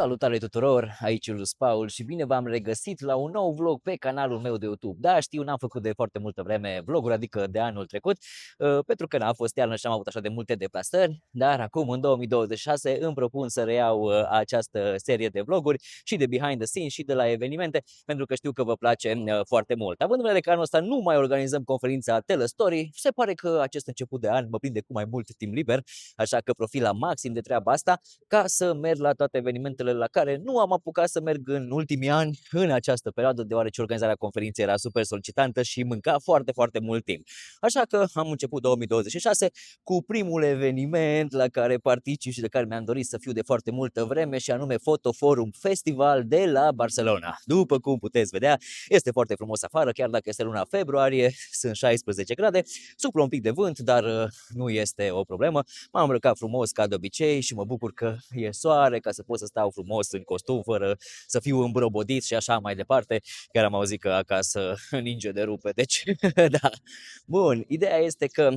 Salutare tuturor, aici Iulius Paul și bine v-am regăsit la un nou vlog pe canalul meu de YouTube. Da, știu, n-am făcut de foarte multă vreme vloguri, adică de anul trecut, pentru că n-a fost iarnă și am avut așa de multe deplasări, dar acum în 2026 îmi propun să reiau această serie de vloguri și de behind the scenes și de la evenimente, pentru că știu că vă place foarte mult. Având în vedere că anul ăsta nu mai organizăm conferința Telestory, se pare că acest început de an mă prinde cu mai mult timp liber, așa că profit la maxim de treaba asta ca să merg la toate evenimentele la care nu am apucat să merg în ultimii ani în această perioadă, deoarece organizarea conferinței era super solicitantă și mânca foarte mult timp. Așa că am început 2026 cu primul eveniment la care particip și de care mi-am dorit să fiu de foarte multă vreme, și anume Photo Forum Festival de la Barcelona. După cum puteți vedea, este foarte frumos afară, chiar dacă este luna februarie, sunt 16 grade, suplă un pic de vânt, dar nu este o problemă. M-am îmbrăcat frumos ca de obicei și mă bucur că e soare, ca să pot să stau frumos în costum fără să fiu îmbrobodit și așa mai departe. Chiar am auzit că acasă ninge de rupe, deci da. Bun, ideea este că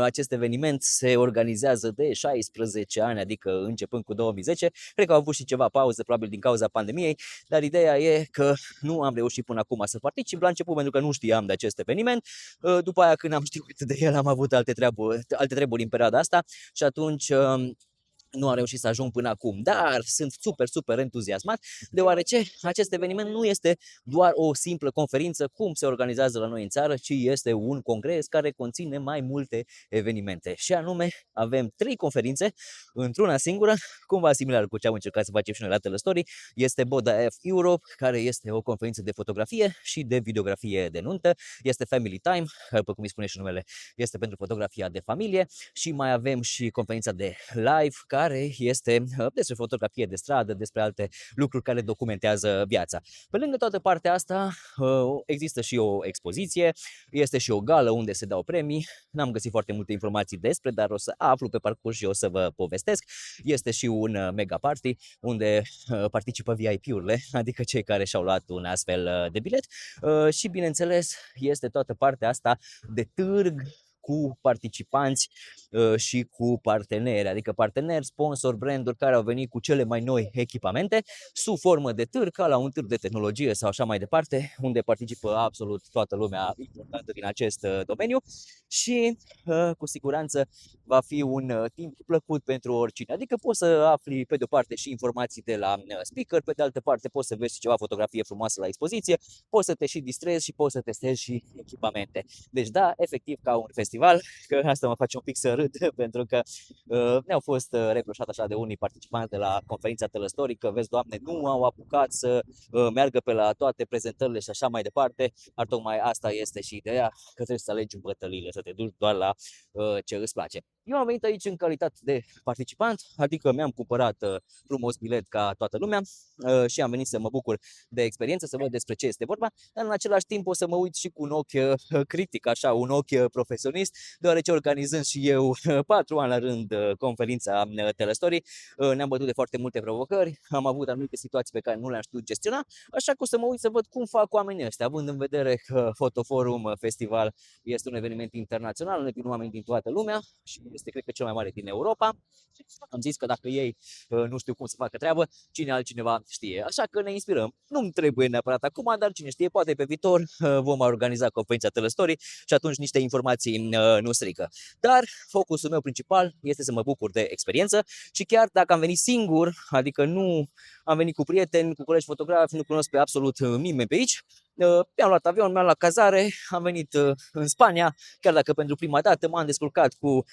acest eveniment se organizează de 16 ani, adică începând cu 2010. Cred că au avut și ceva pauză, probabil din cauza pandemiei, dar ideea e că nu am reușit până acum să particip la început pentru că nu știam de acest eveniment. După aia, când am știut de el, am avut alte treburi în perioada asta și atunci nu am reușit să ajung până acum, dar sunt super entuziasmat, deoarece acest eveniment nu este doar o simplă conferință cum se organizează la noi în țară, ci este un congres care conține mai multe evenimente. Și anume, avem 3 conferințe într-una singură, cumva similar cu ce am încercat să facem și noi la Telestory. Este Boda F Europe, care este o conferință de fotografie și de videografie de nuntă. Este Family Time, după cum îi spune și numele, este pentru fotografia de familie. Și mai avem și conferința de live, care este despre fotografie de stradă, despre alte lucruri care documentează viața. Pe lângă toată partea asta, există și o expoziție, este și o gală unde se dau premii. N-am găsit foarte multe informații despre, dar o să aflu pe parcurs și o să vă povestesc. Este și un mega party unde participă VIP-urile, adică cei care și-au luat un astfel de bilet. Și bineînțeles, este toată partea asta de târg cu participanți și cu parteneri, adică parteneri, sponsori, branduri care au venit cu cele mai noi echipamente sub formă de târg, ca la un târg de tehnologie sau așa mai departe, unde participă absolut toată lumea importantă din acest domeniu și cu siguranță va fi un timp plăcut pentru oricine. Adică poți să afli pe de o parte și informații de la speaker, pe de altă parte poți să vezi și ceva fotografie frumoasă la expoziție, poți să te și distrezi și poți să testezi și echipamente. Deci da, efectiv ca un festival, că asta mă face un pic să râd, pentru că ne-au fost reproșat așa de unii participanți de la conferința Telestory că, vezi, Doamne, nu au apucat să meargă pe la toate prezentările și așa mai departe, dar tocmai asta este și ideea, că trebuie să alegi bătăliile, să te duci doar la ce îți place. Eu am venit aici în calitate de participant, adică mi-am cumpărat frumos bilet ca toată lumea și am venit să mă bucur de experiență, să văd despre ce este vorba, dar în același timp o să mă uit și cu un ochi critic, așa, un ochi profesionist, deoarece organizând și eu 4 ani la rând conferința Telestory, ne-am bătut de foarte multe provocări, am avut anumite situații pe care nu le-am știut gestiona, așa că o să mă uit să văd cum fac oamenii ăștia, având în vedere că Photo Forum Festival este un eveniment internațional, ne vin oameni din toată lumea și este, cred că, cel mai mare din Europa. Am zis că dacă ei nu știu cum să facă treabă, cine altcineva știe. Așa că ne inspirăm. Nu-mi trebuie neapărat acum, dar cine știe, poate pe viitor vom organiza conferința Telestory și atunci niște informații nu strică. Dar focusul meu principal este să mă bucur de experiență și chiar dacă am venit singur, adică nu am venit cu prieteni, cu colegi fotografi, nu cunosc pe absolut nimeni pe aici, mi-am luat avion, mi-am luat cazare, am venit în Spania, chiar dacă pentru prima dată m-am descurcat cu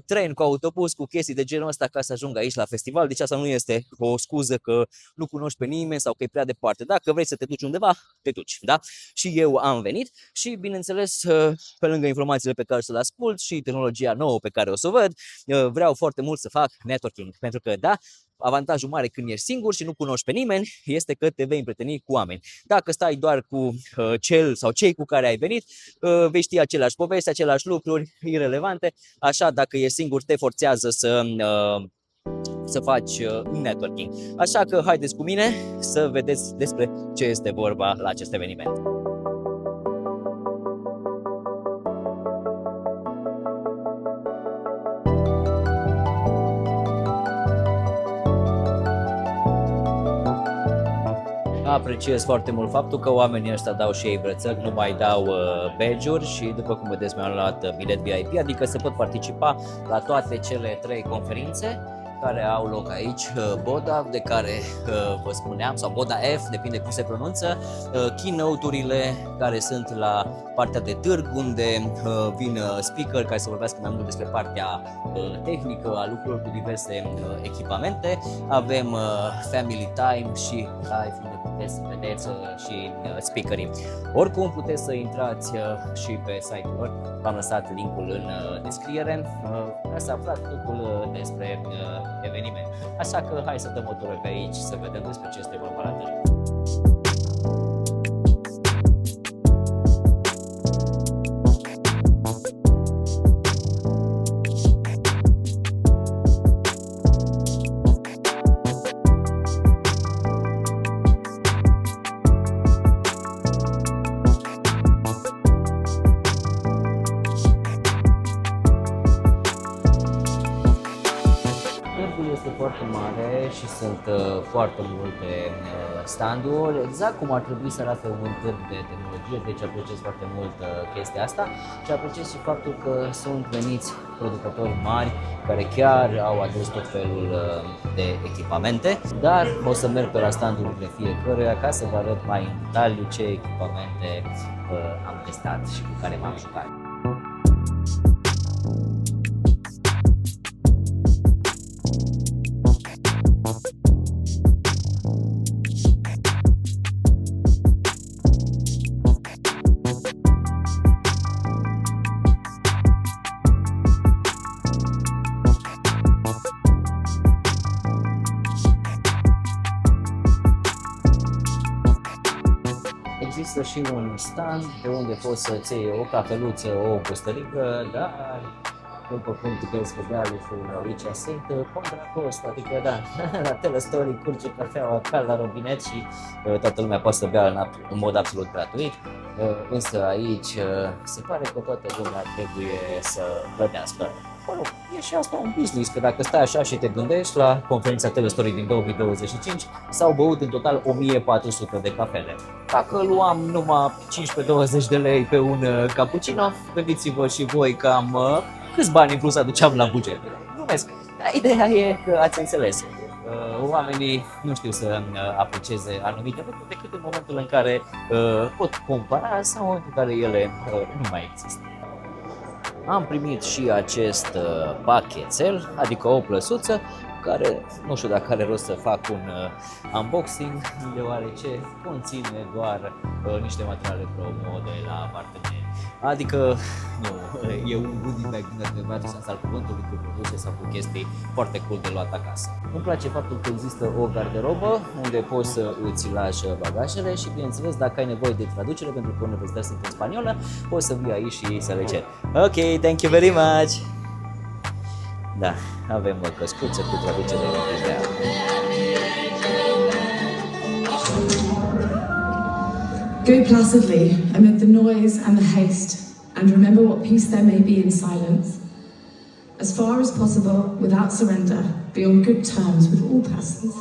tren, cu autobuz, cu chestii de genul ăsta ca să ajung aici la festival. Deci asta nu este o scuză că nu cunoști pe nimeni sau că e prea departe. Dacă vrei să te duci undeva, te duci, da? Și eu am venit și, bineînțeles, pe lângă informațiile pe care să le ascult și tehnologia nouă pe care o să o văd, vreau foarte mult să fac networking, pentru că, da, avantajul mare când ești singur și nu cunoști pe nimeni este că te vei împrieteni cu oameni. Dacă stai doar cu cel sau cei cu care ai venit, vei ști aceleași povesti, aceleași lucruri irelevante, așa dacă ești singur te forțează să faci networking. Așa că haideți cu mine să vedeți despre ce este vorba la acest eveniment. Apreciez foarte mult faptul că oamenii ăștia dau și ei brățări, nu mai dau badge-uri și după cum vedeți mi-am luat bilet VIP, adică se pot participa la toate cele 3 conferințe care au loc aici, BODA, de care vă spuneam, sau BODA F, depinde cum se pronunță, keynote-urile care sunt la partea de târg, unde vin speaker care să vorbească mai mult despre partea tehnică a lucrurilor cu diverse echipamente. Avem family time și live, unde puteți să vedeți și speakerii. Oricum puteți să intrați și pe site-ul lor, v-am lăsat linkul în descriere, ca să aflați totul despre eveniment. Așa că hai să dăm o tură pe aici să vedem despre ce este vorba la târg. Este foarte mare și sunt foarte multe stand-uri, exact cum ar trebui să arate un târg de tehnologie, deci apreciez foarte mult chestia asta și apreciez și faptul că sunt veniți producători mari care chiar au adus tot felul de echipamente, dar o să merg pe la stand-urile fiecăruia ca să vă arăt mai în detaliu ce echipamente am testat și cu care m-am jucat. Există și un stand pe unde poți să-ți iei o cafeluță, o păstărică, dar după cum puteți vedea lucrurile aici sunt contra cost, adică da, la Telestory curge cafeaua ca la robinet și toată lumea poate să bea în mod absolut gratuit, însă aici se pare că toată lumea trebuie să plătească. E și asta un business, că dacă stai așa și te gândești, la conferința Telestory din 2025 s-au băut în total 1400 de cafele. Dacă luam numai 15-20 de lei pe un cappuccino, gândiți-vă și voi cam câți bani în plus aduceam la buget. Glumesc, dar ideea e că ați înțeles. Oamenii nu știu să aprecieze anumite lucruri decât în momentul în care pot compara sau în care ele nu mai există. Am primit și acest pachetel, adică o plăsuță, care nu știu dacă are rost să fac un unboxing, deoarece conține doar niște materiale promo de la parteneri. Adică nu, e un goodie bag din adevăratul sens al cuvântului, cu produse sau cu chestii foarte cool de luat acasă. Îmi place faptul că există o garderobă unde poți să îți lași bagajele și bineînțeles dacă ai nevoie de traducere, pentru că universități sunt în spaniolă, poți să vii aici și să le ceri. Ok, thank you very much! Da, avem o căscuță cu traducere în video. Go placidly amid the noise and the haste, and remember what peace there may be in silence. As far as possible, without surrender, be on good terms with all persons.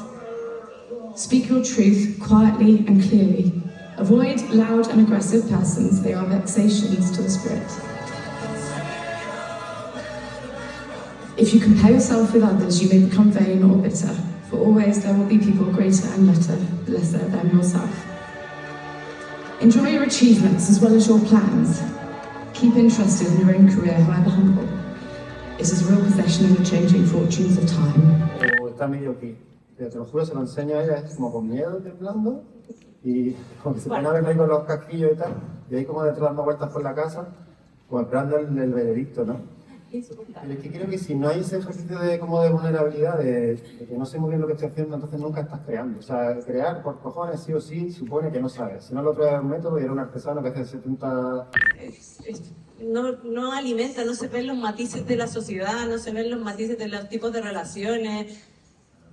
Speak your truth quietly and clearly. Avoid loud and aggressive persons, they are vexations to the spirit. If you compare yourself with others, you may become vain or bitter, for always there will be people greater and lesser than yourself. Enjoy your achievements as well as your plans. Keep interested in your own career, however humble. It is a real possession in the changing fortunes of time. Está medio que, te lo juro, se lo enseño a ella, es como con miedo, temblando, y como que se pone a ver ahí con los casquillos y tal, y ahí como detrás dando vueltas por la casa, como esperando el veredicto, ¿no? Pero es que creo que si no hay ese ejercicio de, como de vulnerabilidad, de que no sé muy bien lo que estoy haciendo, entonces nunca estás creando. O sea, crear por cojones sí o sí supone que no sabes. Si no lo pruebas un método y eres un artesano que hace 70... No alimenta, no se ven los matices de la sociedad, no se ven los matices de los tipos de relaciones.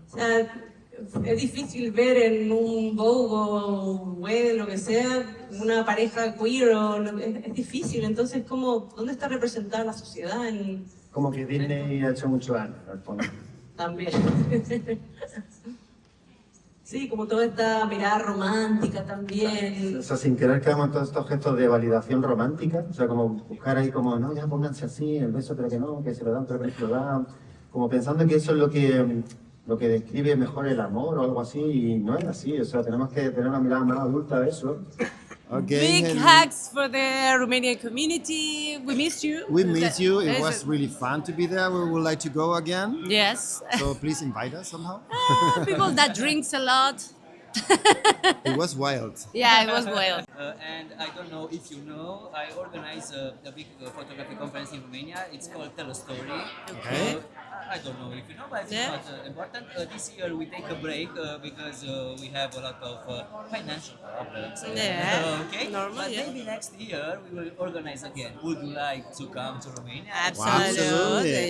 O sea, es difícil ver en un Vogue o web, lo que sea, una pareja queer, es difícil. Entonces, ¿dónde está representada la sociedad? Como que Disney ha hecho mucho daño, al fondo. También. Sí, como toda esta mirada romántica también. O sea, sin querer quedamos en todos estos gestos de validación romántica, o sea, como buscar ahí como, no, ya pónganse así, el beso pero que no, que se lo dan pero que no se lo dan, como pensando que eso es lo que describe mejor el amor o algo así, y no es así, o sea, tenemos que tener una mirada más adulta de eso. Okay. Big and hugs for the Romanian community. We missed you. we miss you. It There's was a- really fun to be there. We would like to go again. Yes. So please invite us somehow. People that drinks a lot. It was wild. Yeah, it was wild. And I don't know if you know, I organize a big photography conference in Romania. It's called Tell a Story. Okay. I don't know if you know, but it's Yeah. not important. This year we take a break because we have a lot of financial problems. Yeah, Okay. normal, But yeah. maybe next year we will organize again. Would you like to come to Romania? Absolutely.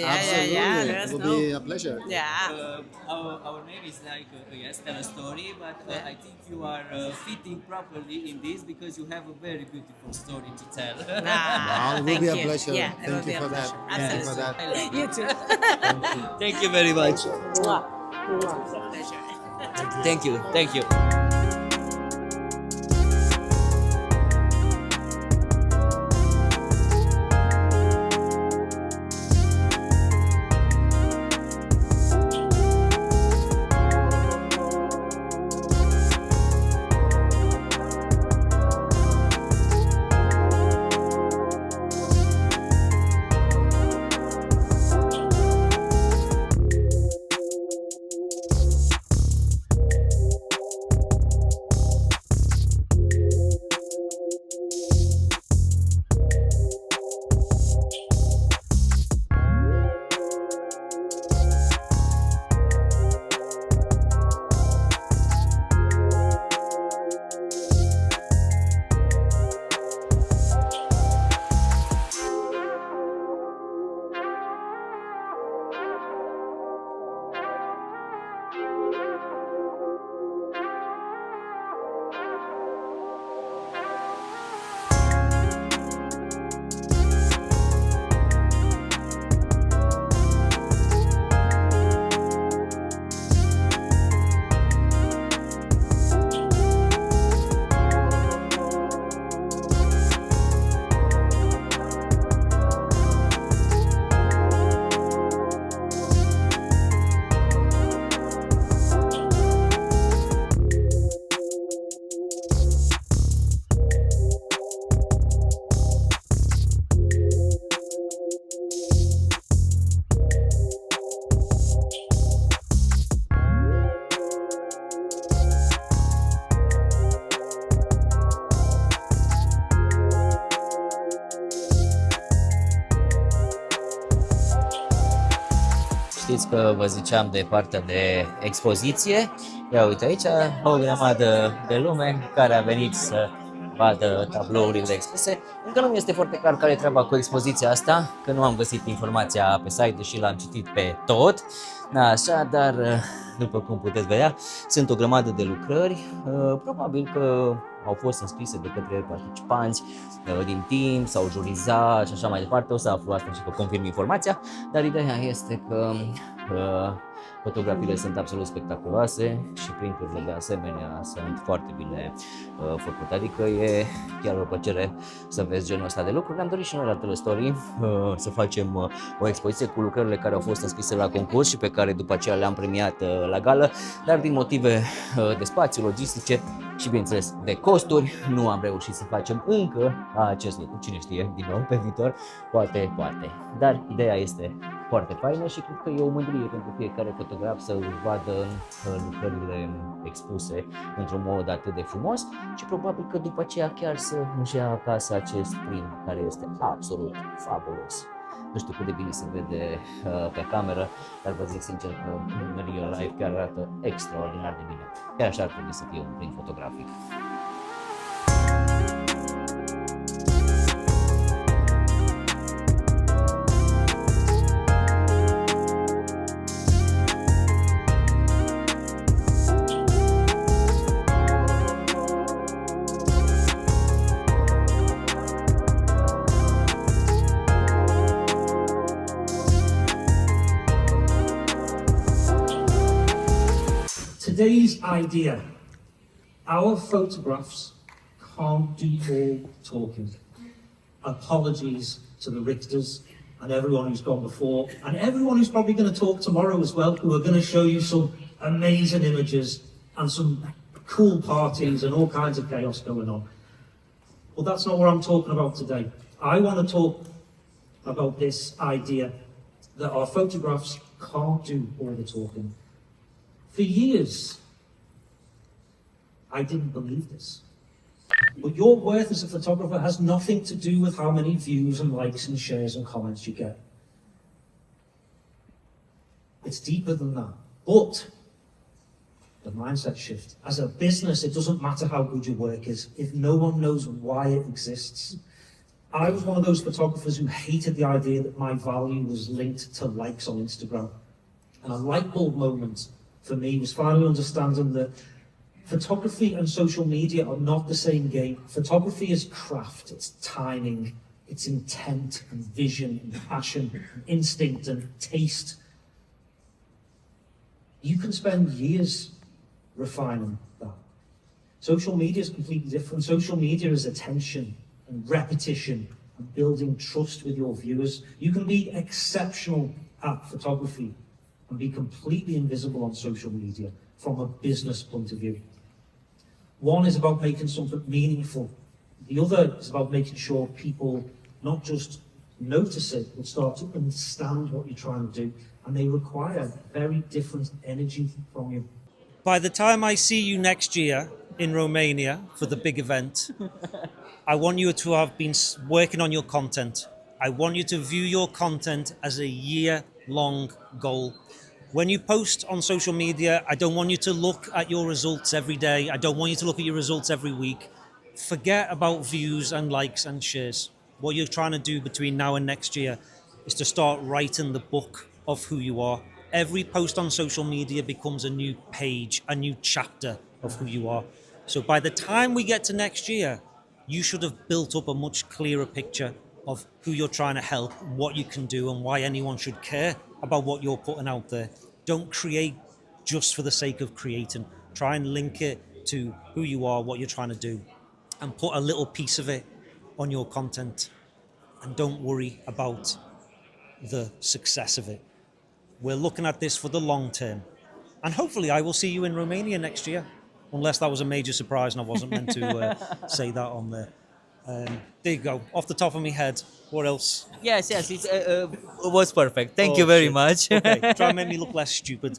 Yeah. Let It us will know. be a pleasure. Yeah. Our name is like yes, Tell a Story, but I think you are fitting properly in this because you have a very beautiful story to tell. Wow, it will Thank be a you. pleasure. Yeah, it Thank will you be a for that. pleasure. Thank you for that. Absolutely. You too. Thank you very much. Pleasure. Thank you. Thank you. Știți că vă ziceam de partea de expoziție. Ia uite aici o grămadă de lume care a venit să vadă tablourile expuse. Încă nu mi este foarte clar care e treaba cu expoziția asta, că nu am găsit informația pe site, deși l-am citit pe tot. Așa, dar după cum puteți vedea, sunt o grămadă de lucrări, probabil că au fost înscrise de către participanți din timp sau jurizat și așa mai departe. O să aflu asta și vă confirm informația, dar ideea este că fotografiile sunt absolut spectaculoase și printurile de asemenea sunt foarte bine făcute, adică e chiar o plăcere să vezi genul ăsta de lucruri. Ne-am dorit și noi la Telestory să facem o expoziție cu lucrările care au fost înscrise la concurs și pe care după aceea le-am premiat la gală, dar din motive de spațiu, logistice și bineînțeles de costuri, nu am reușit să facem încă acest lucru. Cine știe, din nou pe viitor, poate. Dar ideea este foarte faină și cred că e o mândrie pentru fiecare fotograf să își vadă lucrările expuse într-un mod atât de frumos și probabil că după aceea chiar să își ia acasă acest print care este absolut fabulos. Nu știu cât de bine se vede pe cameră, dar vă zic sincer că în real life chiar arată extraordinar de bine. Chiar așa ar trebui să fie un print fotografic. today's idea, our photographs can't do all talking. Apologies to the Richters and everyone who's gone before, and everyone who's probably going to talk tomorrow as well, who are going to show you some amazing images and some cool parties and all kinds of chaos going on. But that's not what I'm talking about today. I want to talk about this idea that our photographs can't do all the talking. For years, I didn't believe this. But your worth as a photographer has nothing to do with how many views and likes and shares and comments you get. It's deeper than that. But the mindset shift. As a business, it doesn't matter how good your work is if no one knows why it exists. I was one of those photographers who hated the idea that my value was linked to likes on Instagram. And a light bulb moment for me was finally understanding that photography and social media are not the same game. Photography is craft, it's timing, it's intent and vision and passion and instinct and taste. You can spend years refining that. Social media is completely different. Social media is attention and repetition and building trust with your viewers. You can be exceptional at photography and be completely invisible on social media from a business point of view. One is about making something meaningful. The other is about making sure people not just notice it, but start to understand what you're trying to do. And they require very different energy from you. By the time I see you next year in Romania for the big event, I want you to have been working on your content. I want you to view your content as a year-long goal. When you post on social media, I don't want you to look at your results every day. I don't want you to look at your results every week. Forget about views and likes and shares. What you're trying to do between now and next year is to start writing the book of who you are. Every post on social media becomes a new page, a new chapter of who you are. So by the time we get to next year, you should have built up a much clearer picture of who you're trying to help, what you can do, and why anyone should care about what you're putting out there. Don't create just for the sake of creating. Try and link it to who you are, what you're trying to do, and put a little piece of it on your content. And don't worry about the success of it. We're looking at this for the long term. And hopefully I will see you in Romania next year. Unless that was a major surprise and I wasn't meant to say that on there. There you go. Off the top of my head, what else? Yes, it was perfect. Thank you very shit. much. Okay, try and make me look less stupid.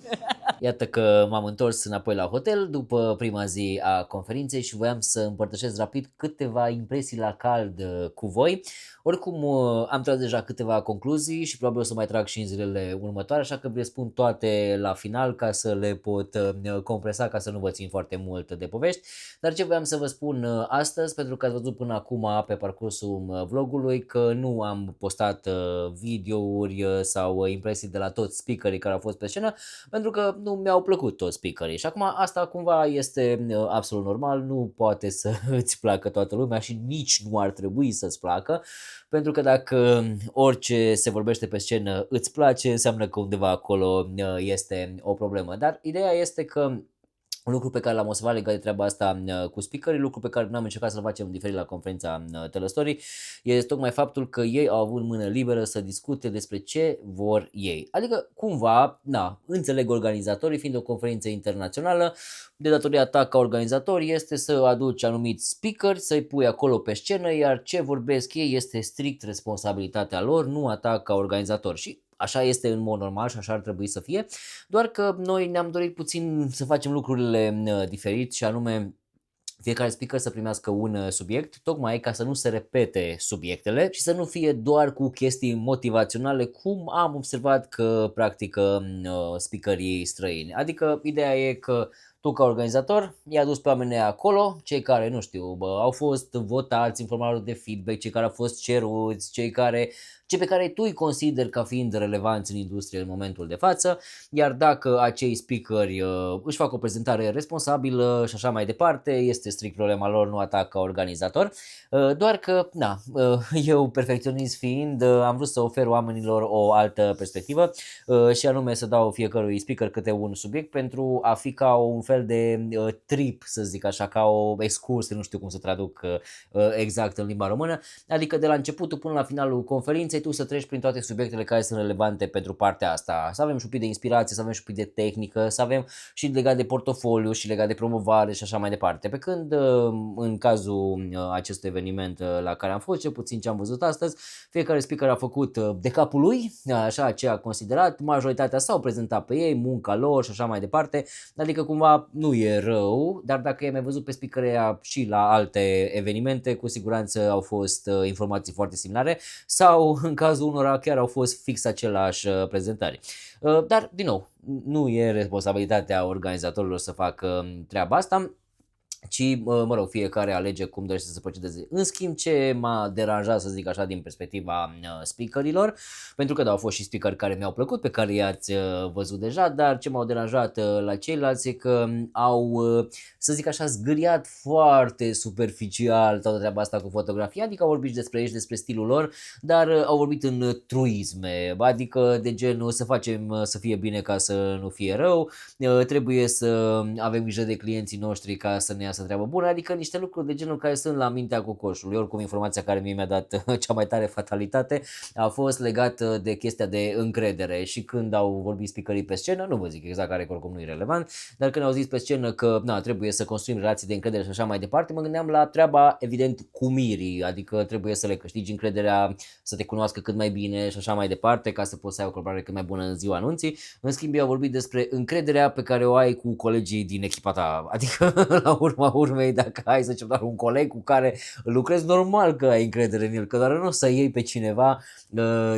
Iată că m-am întors înapoi la hotel după prima zi a conferinței și voiam să împărtășesc rapid câteva impresii la cald cu voi. Oricum am tras deja câteva concluzii și probabil o să mai trag și în zilele următoare, așa că vi spun toate la final ca să le pot compresa, ca să nu vă țin foarte mult de povești. Dar ce voiam să vă spun astăzi, pentru că ați văzut până acum pe parcursul vlogului că nu am postat videouri sau impresii de la toți speakerii care au fost pe scenă, pentru că nu mi-au plăcut toți speakerii. Și acum asta cumva este absolut normal, nu poate să îți placă toată lumea și nici nu ar trebui să-ți placă, pentru că dacă orice se vorbește pe scenă îți place, înseamnă că undeva acolo este o problemă. Dar ideea este că un lucru pe care l-am observat legat de treaba asta cu speakerii, lucru pe care n-am încercat să-l facem diferit la conferința Telestory, este tocmai faptul că ei au avut mână liberă să discute despre ce vor ei. Adică cumva, înțeleg organizatorii, fiind o conferință internațională, de datoria ta ca organizator este să aduci anumiți speakeri, să-i pui acolo pe scenă, iar ce vorbesc ei este strict responsabilitatea lor, nu a ta ca organizator. Și așa este în mod normal și așa ar trebui să fie, doar că noi ne-am dorit puțin să facem lucrurile diferit și anume fiecare speaker să primească un subiect, tocmai ca să nu se repete subiectele și să nu fie doar cu chestii motivaționale, cum am observat că practică speakerii străini. Adică ideea e că tu ca organizator i-ai adus pe oamenii acolo, cei care, nu știu, au fost votați în formatul de feedback, cei care au fost ceruți, cei care cei pe care tu îi consideri ca fiind relevanți în industrie în momentul de față, iar dacă acei speakeri își fac o prezentare responsabilă și așa mai departe, este strict problema lor, nu a ta ca organizator. Doar că, eu perfecționist fiind, am vrut să ofer oamenilor o altă perspectivă și anume să dau fiecărui speaker câte un subiect pentru a fi ca un fel de trip, să zic așa, ca o excursie, nu știu cum să traduc exact în limba română, adică de la începutul până la finalul conferinței tu să treci prin toate subiectele care sunt relevante pentru partea asta, să avem și un pic de inspirație, să avem și un pic de tehnică, să avem și legat de portofoliu și legat de promovare și așa mai departe. Pe când în cazul acestui eveniment la care am fost, cel puțin ce am văzut astăzi, fiecare speaker a făcut de capul lui, așa ce a considerat, majoritatea s-au prezentat pe ei, munca lor și așa mai departe, adică cumva nu e rău, dar dacă ai mai văzut pe speakerii și la alte evenimente, cu siguranță au fost informații foarte similare sau în cazul unora chiar au fost fix același prezentări. Dar, din nou, nu e responsabilitatea organizatorilor să facă treaba asta, ci, fiecare alege cum dorește să se procedeze. În schimb, ce m-a deranjat, să zic așa, din perspectiva speakerilor, pentru că au fost și speakeri care mi-au plăcut, pe care i-ați văzut deja, dar ce m-au deranjat la ceilalți e că au, să zic așa, zgâriat foarte superficial toată treaba asta cu fotografia, adică au vorbit despre ei și despre stilul lor, dar au vorbit în truisme, adică de genul să facem să fie bine ca să nu fie rău, trebuie să avem grijă de clienții noștri ca să ne iasă treabă bună, adică niște lucruri de genul care sunt la mintea cocoșului. Oricum, informația care mi-a dat cea mai tare fatalitate a fost legată de chestia de încredere și când au vorbit speakerii pe scenă, nu vă zic exact care, oricum nu e relevant, dar când au zis pe scenă că trebuie să construim relații de încredere și așa mai departe, mă gândeam la treaba evident cu mirii, adică trebuie să le câștigi încrederea, să te cunoască cât mai bine și așa mai departe, ca să poți să ai o colaborare cât mai bună în ziua anunții. În schimb, eu au vorbit despre încrederea pe care o ai cu colegii din echipa ta, adică la urma urmei, dacă ai să zicem doar un coleg cu care lucrezi, normal că ai încredere în el, că doar nu o să iei pe cineva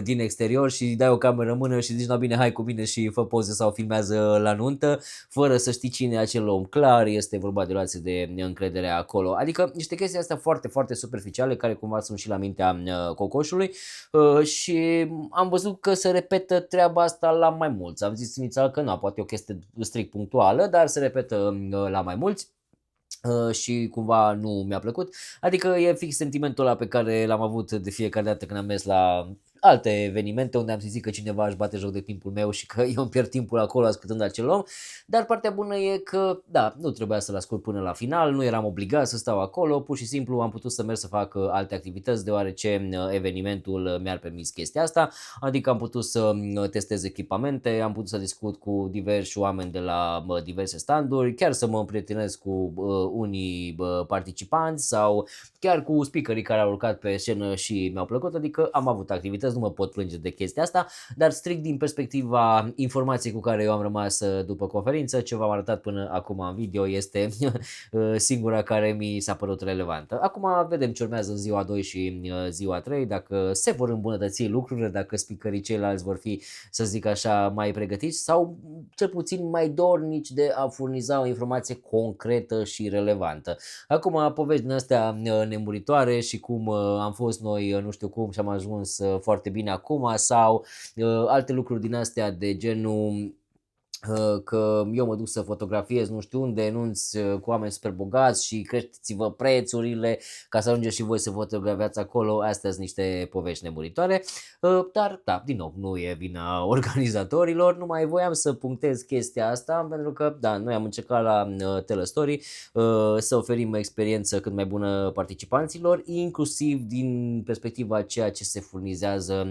din exterior și dai o cameră în mână și zici, no bine, hai cu mine și fă poze sau filmează la nuntă, fără să știi cine e acel om. Clar este vorba de relație de încredere acolo, adică niște chestii astea foarte, foarte superficiale care cumva sunt și la mintea cocoșului și am văzut că se repetă treaba asta la mai mulți. Am zis inițial că nu, poate e o chestie strict punctuală, dar se repetă la mai mulți. Și cumva nu mi-a plăcut, adică e fix sentimentul ăla pe care l-am avut de fiecare dată când am mers la alte evenimente unde am simțit că cineva își bate joc de timpul meu și că eu îmi pierd timpul acolo ascultând acel om, dar partea bună e că, nu trebuia să-l ascult până la final, nu eram obligat să stau acolo, pur și simplu am putut să merg să fac alte activități deoarece evenimentul mi-a permis chestia asta, adică am putut să testez echipamente, am putut să discut cu diversi oameni de la diverse standuri, chiar să mă împrietenesc cu unii participanți sau chiar cu speakerii care au urcat pe scenă și mi-au plăcut, adică am avut activități, nu mă pot plânge de chestia asta, dar strict din perspectiva informației cu care eu am rămas după conferință, ce v-am arătat până acum în video este singura care mi s-a părut relevantă. Acum vedem ce urmează în ziua 2 și ziua 3, dacă se vor îmbunătăți lucrurile, dacă speakerii ceilalți vor fi, să zic așa, mai pregătiți sau cel puțin mai dornici de a furniza o informație concretă și relevantă. Acum, povești din astea nemuritoare și cum am fost noi, nu știu cum, și am ajuns foarte bine acum sau alte lucruri din astea de genul că eu mă duc să fotografiez nu știu unde, enunț cu oameni super bogați și creșteți-vă prețurile ca să ajungeți și voi să fotografiați acolo. Astea sunt niște povești nemuritoare, dar din nou, nu e vina organizatorilor, numai voiam să punctez chestia asta pentru că, noi am încercat la Telestory să oferim o experiență cât mai bună participanților, inclusiv din perspectiva ceea ce se furnizează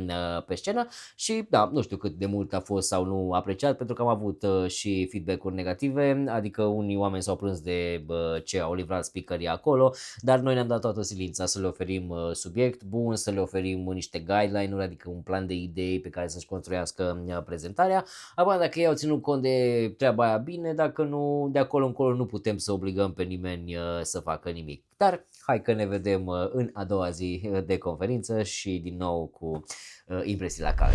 pe scenă și nu știu cât de mult a fost sau nu apreciat, pentru că am avut și feedback-uri negative, adică unii oameni s-au plâns de ce au livrat speakerii acolo, dar noi ne-am dat toată silința să le oferim subiect bun, să le oferim niște guideline-uri, adică un plan de idei pe care să-și construiască prezentarea. Acum, dacă ei au ținut cont de treaba aia bine, dacă nu, de acolo încolo nu putem să obligăm pe nimeni să facă nimic. Dar hai că ne vedem în a doua zi de conferință și din nou cu impresii la cald.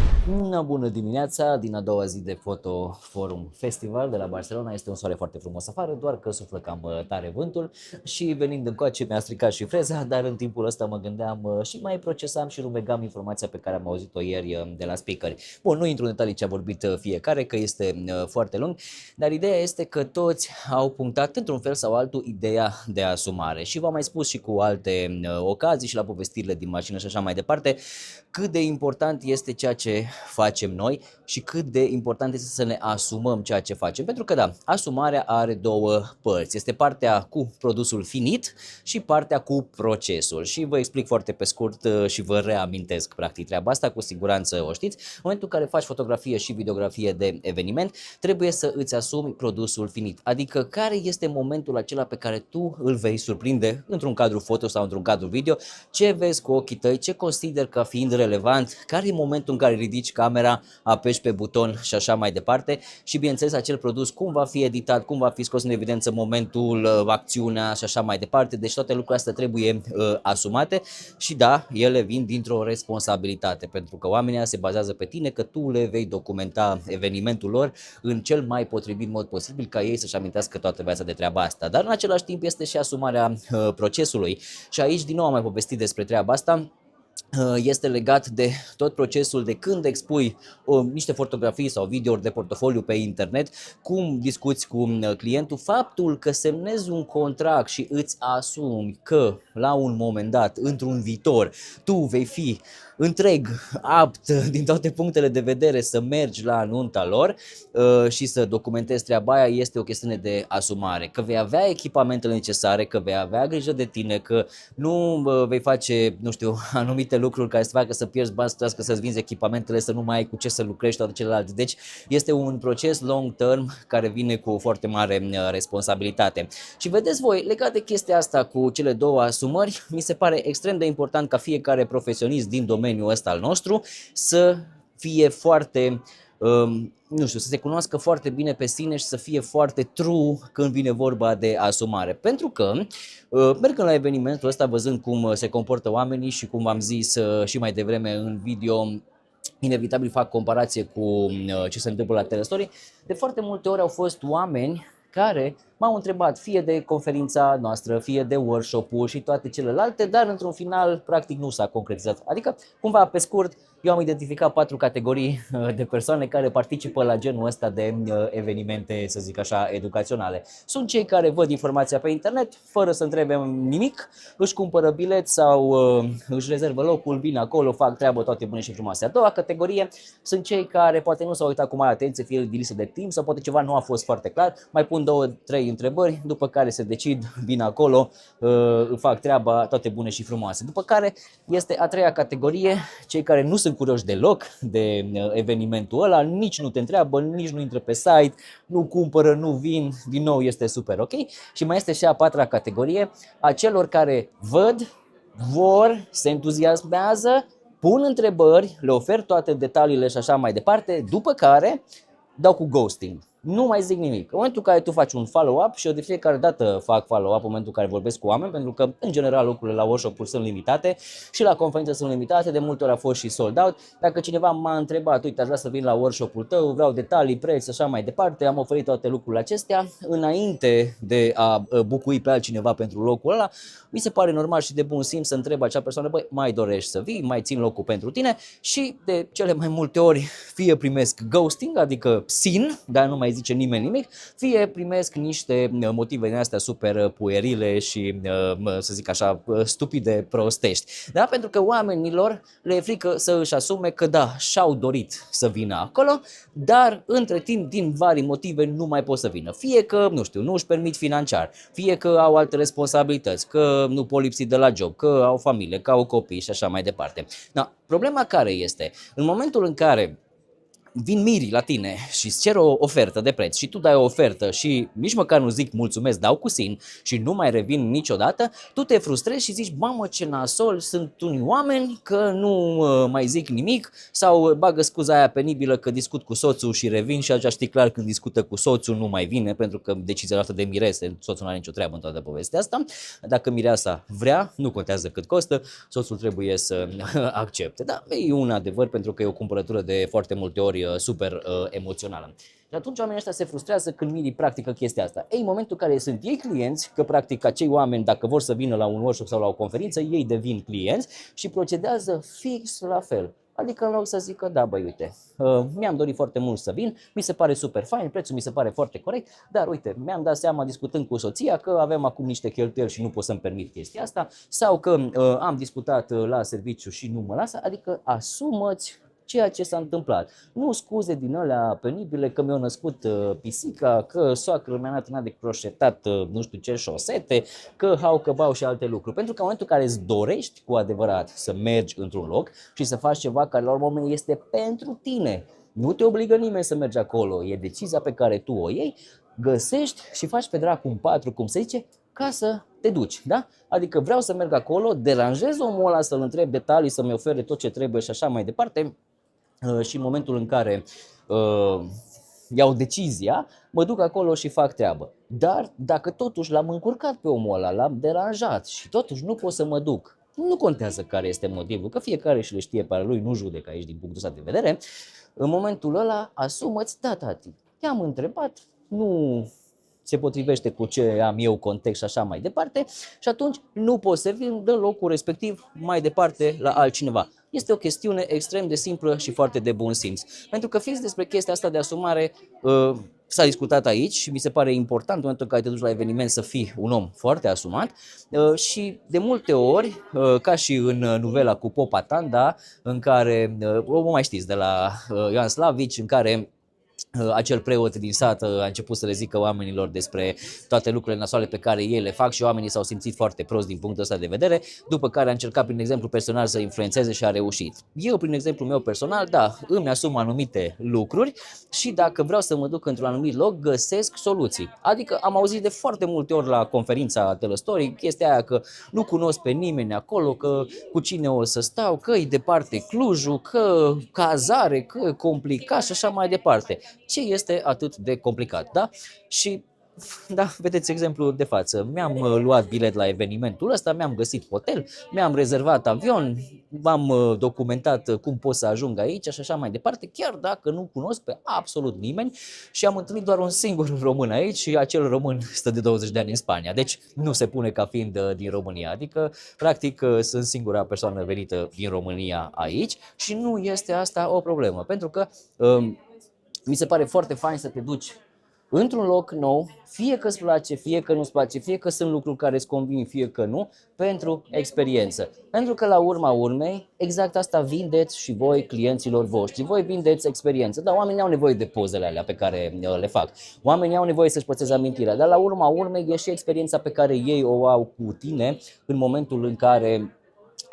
Bună dimineața din a doua zi de Foto Forum Film Festival de la Barcelona. Este un soare foarte frumos afară, doar că suflă cam tare vântul și venind încoace mi-a stricat și freza, dar în timpul ăsta mă gândeam și mai procesam și rumegam informația pe care am auzit-o ieri de la speakeri. Bun, nu intru în detalii ce a vorbit fiecare, că este foarte lung, dar ideea este că toți au punctat într-un fel sau altul ideea de asumare și v-am mai spus și cu alte ocazii și la povestirile din mașină și așa mai departe, cât de important este ceea ce facem noi și cât de important este să ne asumăm ceea ce facem. Pentru că da, asumarea are două părți. Este partea cu produsul finit și partea cu procesul. Și vă explic foarte pe scurt și vă reamintesc practic treaba asta, cu siguranță o știți. În momentul în care faci fotografie și videografie de eveniment, trebuie să îți asumi produsul finit. Adică care este momentul acela pe care tu îl vei surprinde într-un cadru foto sau într-un cadru video, ce vezi cu ochii tăi, ce consider ca fiind relevant, care e momentul în care ridici camera, apeși pe buton și așa mai departe și bineînțeles acel produs cum va fi editat, cum va fi scos în evidență momentul, acțiunea și așa mai departe. Deci toate lucrurile astea trebuie asumate și da, ele vin dintr-o responsabilitate pentru că oamenii se bazează pe tine că tu le vei documenta evenimentul lor în cel mai potrivit mod posibil ca ei să-și amintească toată viața de treaba asta. Dar în același timp este și asumarea procesului și aici din nou am mai povestit despre treaba asta. Este legat de tot procesul de când expui niște fotografii sau videouri de portofoliu pe internet, cum discuți cu clientul, faptul că semnezi un contract și îți asumi că la un moment dat, într-un viitor, tu vei fi întreg, apt din toate punctele de vedere să mergi la nunta lor și să documentezi treaba aia, este o chestiune de asumare, că vei avea echipamentele necesare, că vei avea grijă de tine, că nu vei face, nu știu, anumite lucruri care să facă să pierzi bani, să-ți vinzi echipamentele, să nu mai ai cu ce să lucrezi toate celelalte. Deci este un proces long term care vine cu o foarte mare responsabilitate. Și vedeți voi, legat de chestia asta cu cele două asumări, mi se pare extrem de important ca fiecare profesionist din domeniul ăsta al nostru să fie foarte, nu știu, să se cunoască foarte bine pe sine și să fie foarte true când vine vorba de asumare. Pentru că, mergând la evenimentul ăsta, văzând cum se comportă oamenii și cum am zis și mai devreme în video, inevitabil fac comparație cu ce se întâmplă la Telestory, de foarte multe ori au fost oameni care m-au întrebat fie de conferința noastră, fie de workshop-ul și toate celelalte, dar într-un final practic nu s-a concretizat. Adică, cumva pe scurt, eu am identificat 4 categorii de persoane care participă la genul ăsta de evenimente, să zic așa, educaționale. Sunt cei care văd informația pe internet, fără să întrebe nimic, își cumpără bilet sau își rezervă locul, vin acolo, fac treabă toate bune și frumoase. A doua categorie sunt cei care poate nu s-au uitat cu mare atenție, fie din lipsă de timp sau poate ceva nu a fost foarte clar, mai pun 2-3 întrebări, după care se decid, vin acolo, fac treaba, toate bune și frumoase. După care este a treia categorie, cei care nu sunt curioși deloc de evenimentul ăla, nici nu te întreabă, nici nu intră pe site, nu cumpără, nu vin, din nou este super ok. Și mai este și a patra categorie, a celor care văd, vor, se entuziasmează, pun întrebări, le ofer toate detaliile și așa mai departe, după care dau cu ghosting. Nu mai zic nimic. În momentul în care tu faci un follow-up și eu de fiecare dată fac follow-up în momentul în care vorbesc cu oameni, pentru că în general lucrurile la workshop-uri sunt limitate și la conferințe sunt limitate, de multe ori a fost și sold out. Dacă cineva m-a întrebat, uite, aș vrea să vin la workshop-ul tău, vreau detalii, preț, așa mai departe, am oferit toate lucrurile acestea, înainte de a bucui pe altcineva pentru locul ăla, mi se pare normal și de bun simț să întreb acea persoană, băi, mai dorești să vii, mai țin locul pentru tine și de cele mai multe ori fie primesc ghosting, adică sin, dar nu mai zice nimeni nimic, fie primesc niște motive din astea super puerile și, să zic așa, stupide, prostești. Da? Pentru că oamenilor le e frică să își asume că da, și-au dorit să vină acolo, dar între timp, din vari motive, nu mai pot să vină. Fie că, nu știu, nu își permit financiar, fie că au alte responsabilități, că nu pot lipsi de la job, că au familie, că au copii și așa mai departe. Da, problema care este? În momentul în care vin mirii la tine și îți cer o ofertă de preț și tu dai o ofertă și nici măcar nu zic mulțumesc, dau cu sin și nu mai revin niciodată, tu te frustrezi și zici, mamă ce nasol, sunt unii oameni că nu mai zic nimic sau bagă scuza aia penibilă că discut cu soțul și revin și așa știi clar când discută cu soțul nu mai vine pentru că decizia luată de mirese, soțul nu are nicio treabă în toată povestea asta. Dacă mireasa vrea, nu contează cât costă, soțul trebuie să accepte. Da, e un adevăr pentru că e o cumpărătură de foarte multe ori super emoțională. Și atunci oamenii ăștia se frustrează când Miri practică chestia asta. Ei, în momentul în care sunt ei clienți, că practic acei oameni, dacă vor să vină la un workshop sau la o conferință, ei devin clienți și procedează fix la fel. Adică în loc să zică, da, băi, uite, mi-am dorit foarte mult să vin, mi se pare super fain, prețul mi se pare foarte corect, dar uite, mi-am dat seama discutând cu soția că avem acum niște cheltuieli și nu pot să-mi permit chestia asta, sau că am discutat la serviciu și nu mă lasă, adică asumă-ți ceea ce s-a întâmplat. Nu scuze din alea penibile că mi-a născut pisica, că soacră mi-a dat de croșetat nu știu ce șosete, că hau, că bau și alte lucruri. Pentru că în momentul în care îți dorești cu adevărat să mergi într-un loc și să faci ceva care la urmă este pentru tine, nu te obligă nimeni să mergi acolo, e decizia pe care tu o iei, găsești și faci pe dracu un patru, cum se zice, ca să te duci, da? Adică vreau să merg acolo, deranjez omul ăla să-l întreb detalii, să-mi ofere tot ce trebuie și așa mai departe. Și în momentul în care iau decizia, mă duc acolo și fac treabă. Dar dacă totuși l-am încurcat pe omul ăla, l-am deranjat și totuși nu pot să mă duc, nu contează care este motivul, că fiecare și le știe pe ale lui, nu judec aici din punctul ăsta de vedere, în momentul ăla asumă-ți, da, tati, te-am întrebat, nu se potrivește cu ce am eu context și așa mai departe și atunci nu poți să vin de locul respectiv mai departe la altcineva. Este o chestiune extrem de simplă și foarte de bun simț. Pentru că fix despre chestia asta de asumare s-a discutat aici și mi se pare important în momentul în care te duci la eveniment să fii un om foarte asumat și de multe ori, ca și în novela cu Popa Tanda, în care, o mai știți, de la Ioan Slavici, în care acel preot din sat a început să le zică oamenilor despre toate lucrurile nasoale pe care ei le fac și oamenii s-au simțit foarte prost din punctul ăsta de vedere, după care a încercat prin exemplu personal să influențeze și a reușit. Eu, prin exemplu meu personal, da, îmi asum anumite lucruri și dacă vreau să mă duc într-un anumit loc, găsesc soluții. Adică am auzit de foarte multe ori la conferința Telestoric chestia aia că nu cunosc pe nimeni acolo, că cu cine o să stau, că e departe Clujul, că cazare, că e complicat și așa mai departe. Ce este atât de complicat, da? Și, da, vedeți exemplul de față. Mi-am luat bilet la evenimentul ăsta, mi-am găsit hotel, mi-am rezervat avion, m-am documentat cum pot să ajung aici și așa mai departe, chiar dacă nu cunosc pe absolut nimeni și am întâlnit doar un singur român aici și acel român stă de 20 de ani în Spania. Deci nu se pune ca fiind din România, adică practic sunt singura persoană venită din România aici și nu este asta o problemă, pentru că mi se pare foarte fain să te duci într-un loc nou, fie că îți place, fie că nu-ți place, fie că sunt lucruri care îți convin, fie că nu, pentru experiență. Pentru că la urma urmei, exact asta vindeți și voi clienților voștri. Voi vindeți experiență, dar oamenii au nevoie de pozele alea pe care le fac. Oamenii au nevoie să-și păstreze amintirea, dar la urma urmei e și experiența pe care ei o au cu tine în momentul în care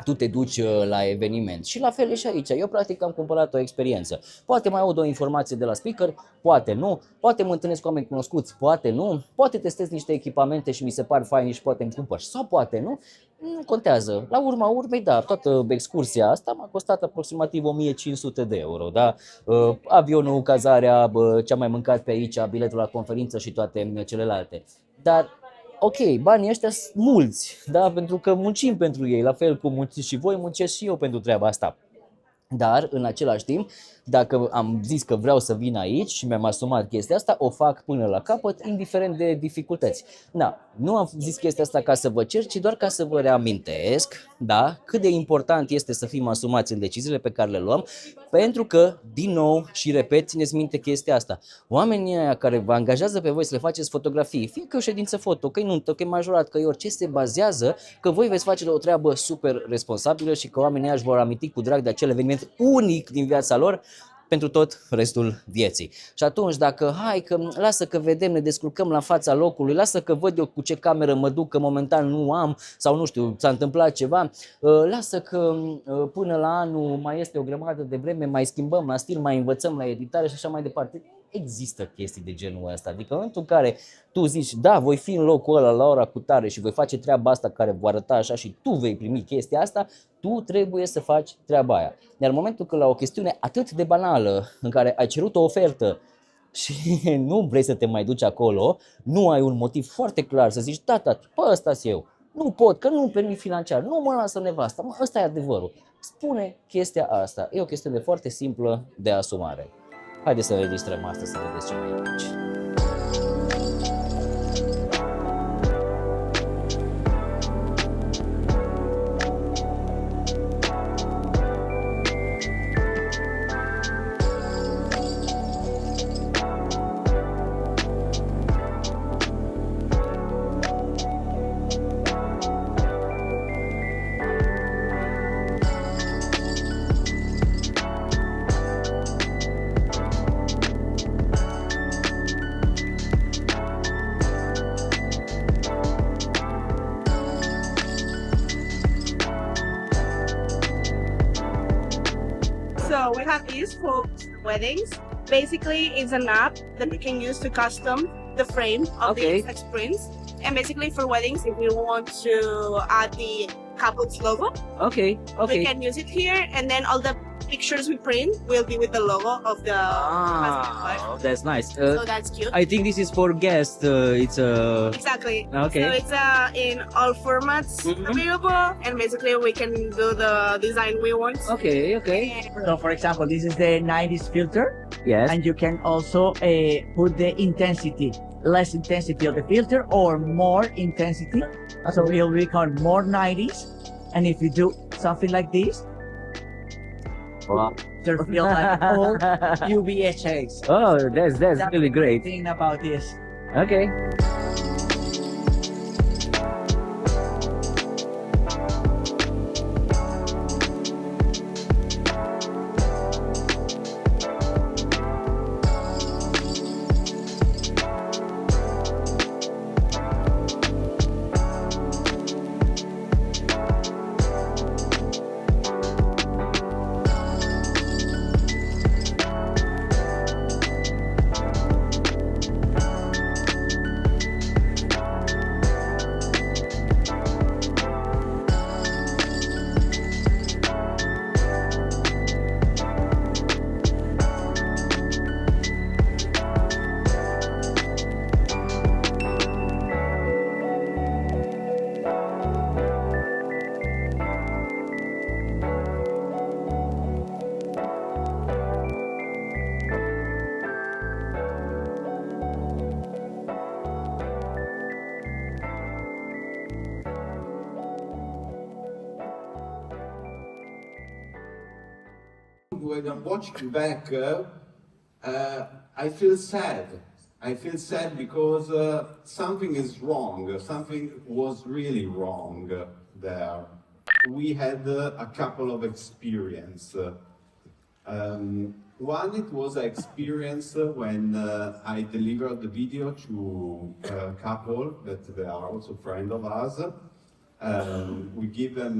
tu te duci la eveniment. Și la fel e și aici. Eu practic am cumpărat o experiență. Poate mai aud o informație de la speaker, poate nu, poate mă întâlnesc cu oameni cunoscuți, poate nu, poate testez niște echipamente și mi se par faini și poate îmi cumpăr sau poate nu. Nu contează. La urma urmei, da, toată excursia asta m-a costat aproximativ 1500 de euro, da? Avionul, cazarea, ce am mai mâncat pe aici, biletul la conferință și toate celelalte. Dar ok, banii ăștia sunt mulți, da? Pentru că muncim pentru ei, la fel cum munciți și voi, muncesc și eu pentru treaba asta. Dar, în același timp, dacă am zis că vreau să vin aici și mi-am asumat chestia asta, o fac până la capăt, indiferent de dificultăți. Da, nu am zis chestia asta ca să vă cer, ci doar ca să vă reamintesc, da, cât de important este să fim asumați în deciziile pe care le luăm, pentru că, din nou și repet, țineți minte chestia asta. Oamenii aia care vă angajează pe voi să le faceți fotografii, fie că e o ședință foto, că e nuntă, că e majorat, că e orice, se bazează că voi veți face o treabă super responsabilă și că oamenii aia își vor aminti cu drag de acel eveniment unic din viața lor pentru tot restul vieții. Și atunci, dacă hai că lasă că vedem, ne descurcăm la fața locului, lasă că văd eu cu ce cameră mă duc, că momentan nu am, sau nu știu, s-a întâmplat ceva, lasă că până la anul mai este o grămadă de vreme, mai schimbăm la stil, mai învățăm la editare și așa mai departe. Există chestii de genul ăsta, adică în momentul în care tu zici, da, voi fi în locul ăla la ora cu tare și voi face treaba asta care va arăta așa și tu vei primi chestia asta, tu trebuie să faci treaba aia. Iar în momentul când la o chestiune atât de banală, în care ai cerut o ofertă și nu vrei să te mai duci acolo, nu ai un motiv foarte clar să zici, da, tati, pă, ăsta-s eu, nu pot, că nu-mi permit financiar, nu mă lasă nevasta, mă, ăsta e adevărul. Spune chestia asta, e o chestiune foarte simplă de asumare. Haideți să registrăm asta să vedeți ce mai e aici. So we have these for weddings. Basically, it's an app that we can use to custom the frame of Okay. the text prints. And basically for weddings, if you want to add the couple's logo, Ok, ok. we can use it here. And then all the pictures we print will be with the logo of the husband and wife. That's nice. So that's cute. I think this is for guests. It's a... Exactly. Okay. So it's in all formats available, and basically we can do the design we want. Okay, okay. So for example, this is the 90s filter, Yes. and you can also put the intensity, less intensity of the filter or more intensity. So it will become more 90s. And if you do something like this, Wow. it'll feel like old UVHS. Oh, that's really great. Thing about this. Okay. When I'm watching back, I feel sad. I feel sad because something is wrong. Something was really wrong there. We had a couple of experience. One, it was an experience when I delivered the video to a couple that they are also friends of us. We give them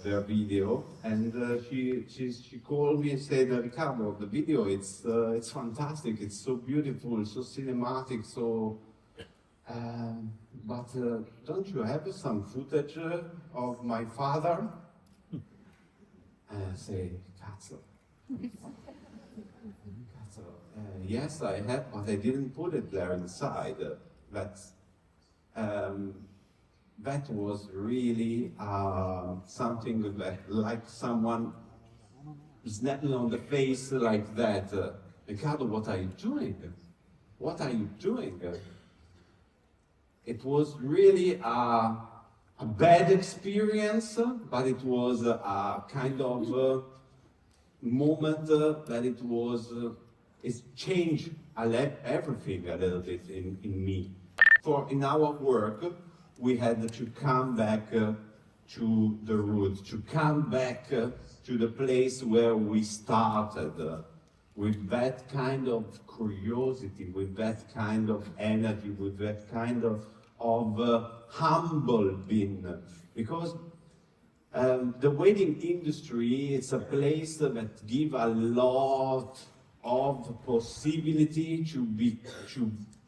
their video, and she called me and said, "Riccardo, the video it's fantastic. It's so beautiful, so cinematic, so. But don't you have some footage of my father?" And I say, "Cazzo." Cazzo. Yes, I have, but I didn't put it there inside. That was really something that, like someone snapping on the face like that. Riccardo, what are you doing? What are you doing? It was really a bad experience, but it was a kind of moment that it's changed everything a little bit in me. In our work, we had to come back to the roots, to come back to the place where we started, with that kind of curiosity, with that kind of energy, with that kind of humble being. Because the wedding industry is a place that gives a lot of possibility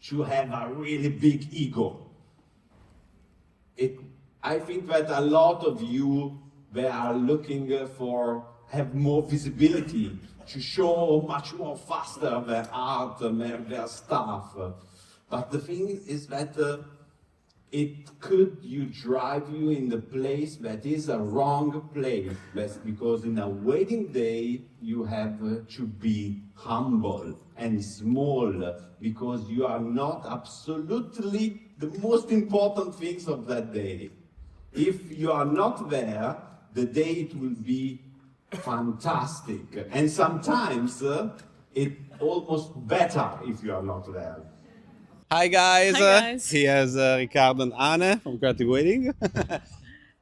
to have a really big ego. I think that a lot of you, they are looking have more visibility, to show much more faster their art and their stuff. But the thing is that it could you drive you in the place that is a wrong place. That's because in a wedding day you have to be humble and small because you are not absolutely the most important things of that day. If you are not there, the date will be fantastic. And sometimes it's almost better if you are not there. Hi guys, Hi, guys. here's Ricardo and Anne from Creative Wedding.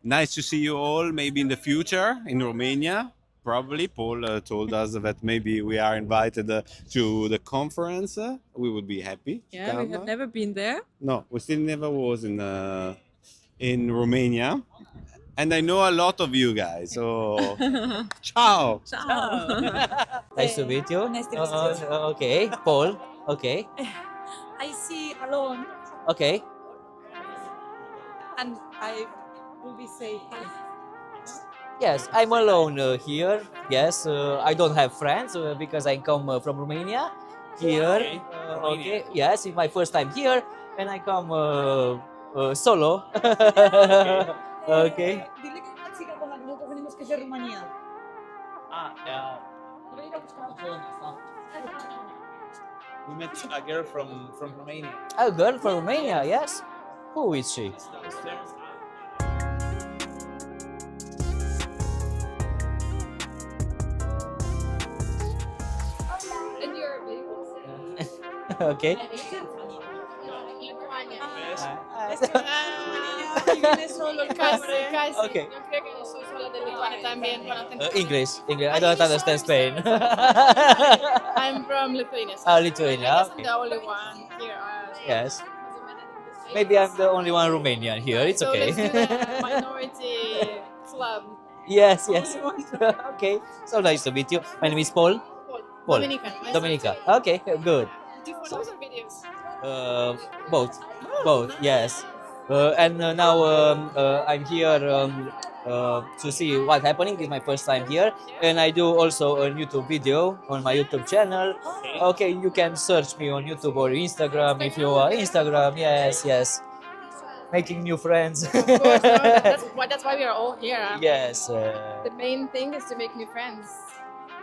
Nice to see you all, maybe in the future in Romania. Probably, Paul told us that maybe we are invited to the conference. We would be happy to Yeah, we come. have never been there. No, we still never was in Romania. And I know a lot of you guys, so ciao! Ciao. Nice to meet you. Nice to meet you. Okay, Paul. Okay, I see alone okay. and I will be safe. Yes, I'm alone here. Yes, I don't have friends because I come from Romania. Here, okay. Yes, it's my first time here, and I come solo. Okay. Dile que una chica con la que nosotros venimos que es de Rumanía. We met a girl from Romania. A girl from Romania. Yes. Who is she? And you're Okay. viene solo casi. Okay. Yo creo que yo soy sola de Lituania también. English. I don't understand Spain. I'm from Lithuania. Lithuania. I'm the only one here. Yes. Maybe I'm the only one Romanian here. It's okay. Let's do the minority club. Yes, yes. Okay. So nice to meet you. My name is Paul. Paul. Dominica. Nice Dominica. Okay, good. Do you photos or videos? Both. Both, yes. And now I'm here to see what's happening. It's my first time here. And I do also a YouTube video on my YouTube channel. Okay, you can search me on YouTube or Instagram if you are Instagram. Yes, yes. Making new friends. Of course, no, that's why we are all here. Yes. The main thing is to make new friends.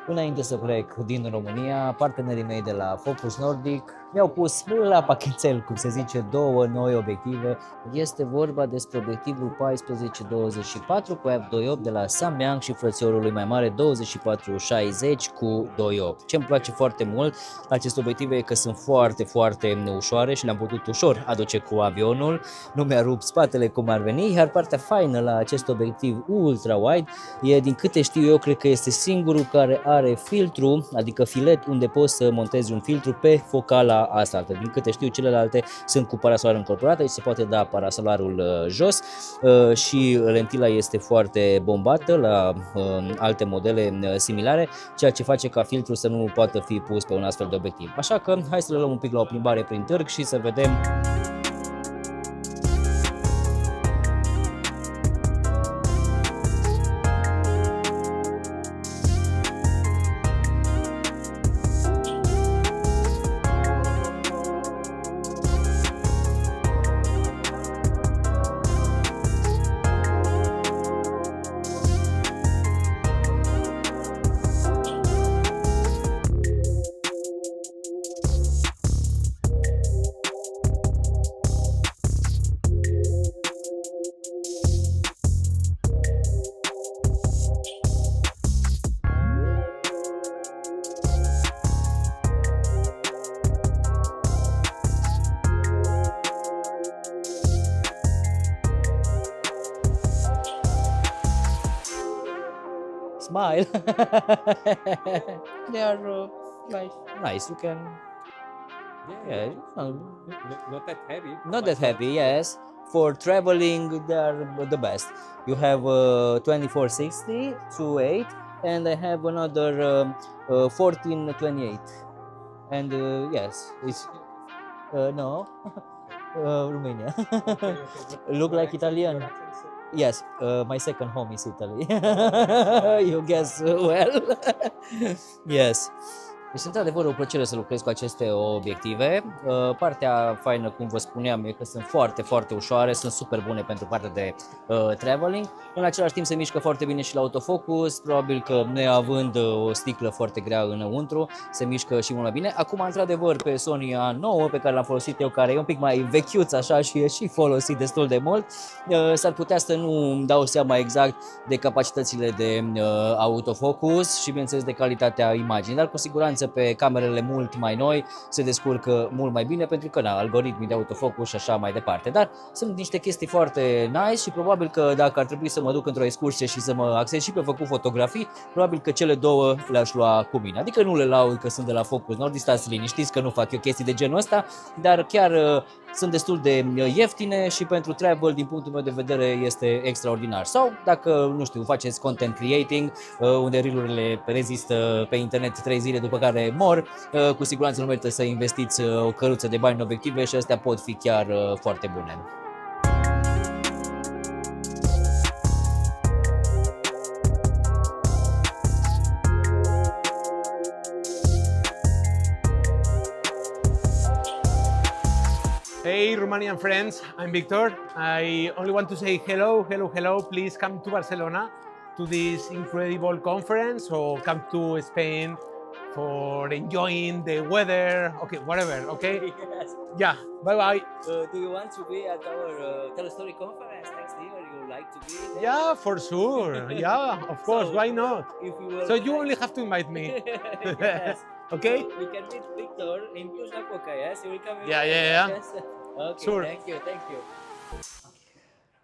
Înainte să plec din România, partenerii mei de la Focus Nordic mi-au pus la pachetel, cum se zice, două noi obiective. Este vorba despre obiectivul 14-24 cu f2.8 de la Samyang și frățiorul lui mai mare 24-60 cu 2.8. Ce îmi place foarte mult la aceste obiective e că sunt foarte, foarte ușoare și le-am putut ușor aduce cu avionul. Nu mi-a rupt spatele cum ar veni, iar partea faină la acest obiectiv ultra-wide e, din câte știu eu, cred că este singurul care are filtru, adică filet unde poți să montezi un filtru pe focala asta. Din câte știu, celelalte sunt cu parasolar încorporat, aici se poate da parasolarul jos și lentila este foarte bombată la alte modele similare, ceea ce face ca filtrul să nu poată fi pus pe un astfel de obiectiv. Așa că hai să le luăm un pic la o plimbare prin târg și să vedem. Smile. They are nice. Nice, you can. Yeah, Not that heavy. not that heavy, yes. For traveling, they are the best. You have 2460 2.8, and I have another 1428. And yes, it's no, Romania. Look like Italian. Yes, my second home is Italy. You guess well. Yes. Este într-adevăr o plăcere să lucrez cu aceste obiective. Partea faină, cum vă spuneam, e că sunt foarte, foarte ușoare, sunt super bune pentru partea de traveling. În același timp se mișcă foarte bine și la autofocus, probabil că neavând o sticlă foarte grea înăuntru, se mișcă și mult mai bine. Acum, într-adevăr, pe Sony A9, pe care l-am folosit eu, care e un pic mai vechiuț așa și e și folosit destul de mult, s-ar putea să nu îmi dau seama exact de capacitățile de autofocus și, bineînțeles, de calitatea imaginii, dar cu siguranță pe camerele mult mai noi se descurcă mult mai bine pentru că, algoritmii de autofocus și așa mai departe. Dar sunt niște chestii foarte nice și probabil că dacă ar trebui să mă duc într-o excursie și să mă axez și pe făcut fotografii, probabil că cele două le-aș lua cu mine. Adică nu le laud că sunt de la Focus Nordic, stați liniștiți că nu fac eu chestii de genul ăsta, dar chiar sunt destul de ieftine și pentru travel, din punctul meu de vedere, este extraordinar. Sau dacă, nu știu, faceți content creating, unde reel-urile rezistă pe internet 3 zile după care mor, cu siguranță nu merită să investiți o căruță de bani în obiective și astea pot fi chiar foarte bune. Hey, Romanian friends, I'm Victor. I only want to say hello, hello, hello. Please come to Barcelona to this incredible conference or come to Spain for enjoying the weather. Okay, whatever, okay? Yes. Yeah, bye-bye. Do you want to be at our Telestory conference next year? You would like to be there? Yeah, for sure. Yeah, of course, So, why not? If we will So you only have to invite me. Yes. Okay? We can meet Victor in Cluj-Napoca, yes? You will come in Yeah, yeah, yeah. Yes? Okay, Sure. thank you, thank you.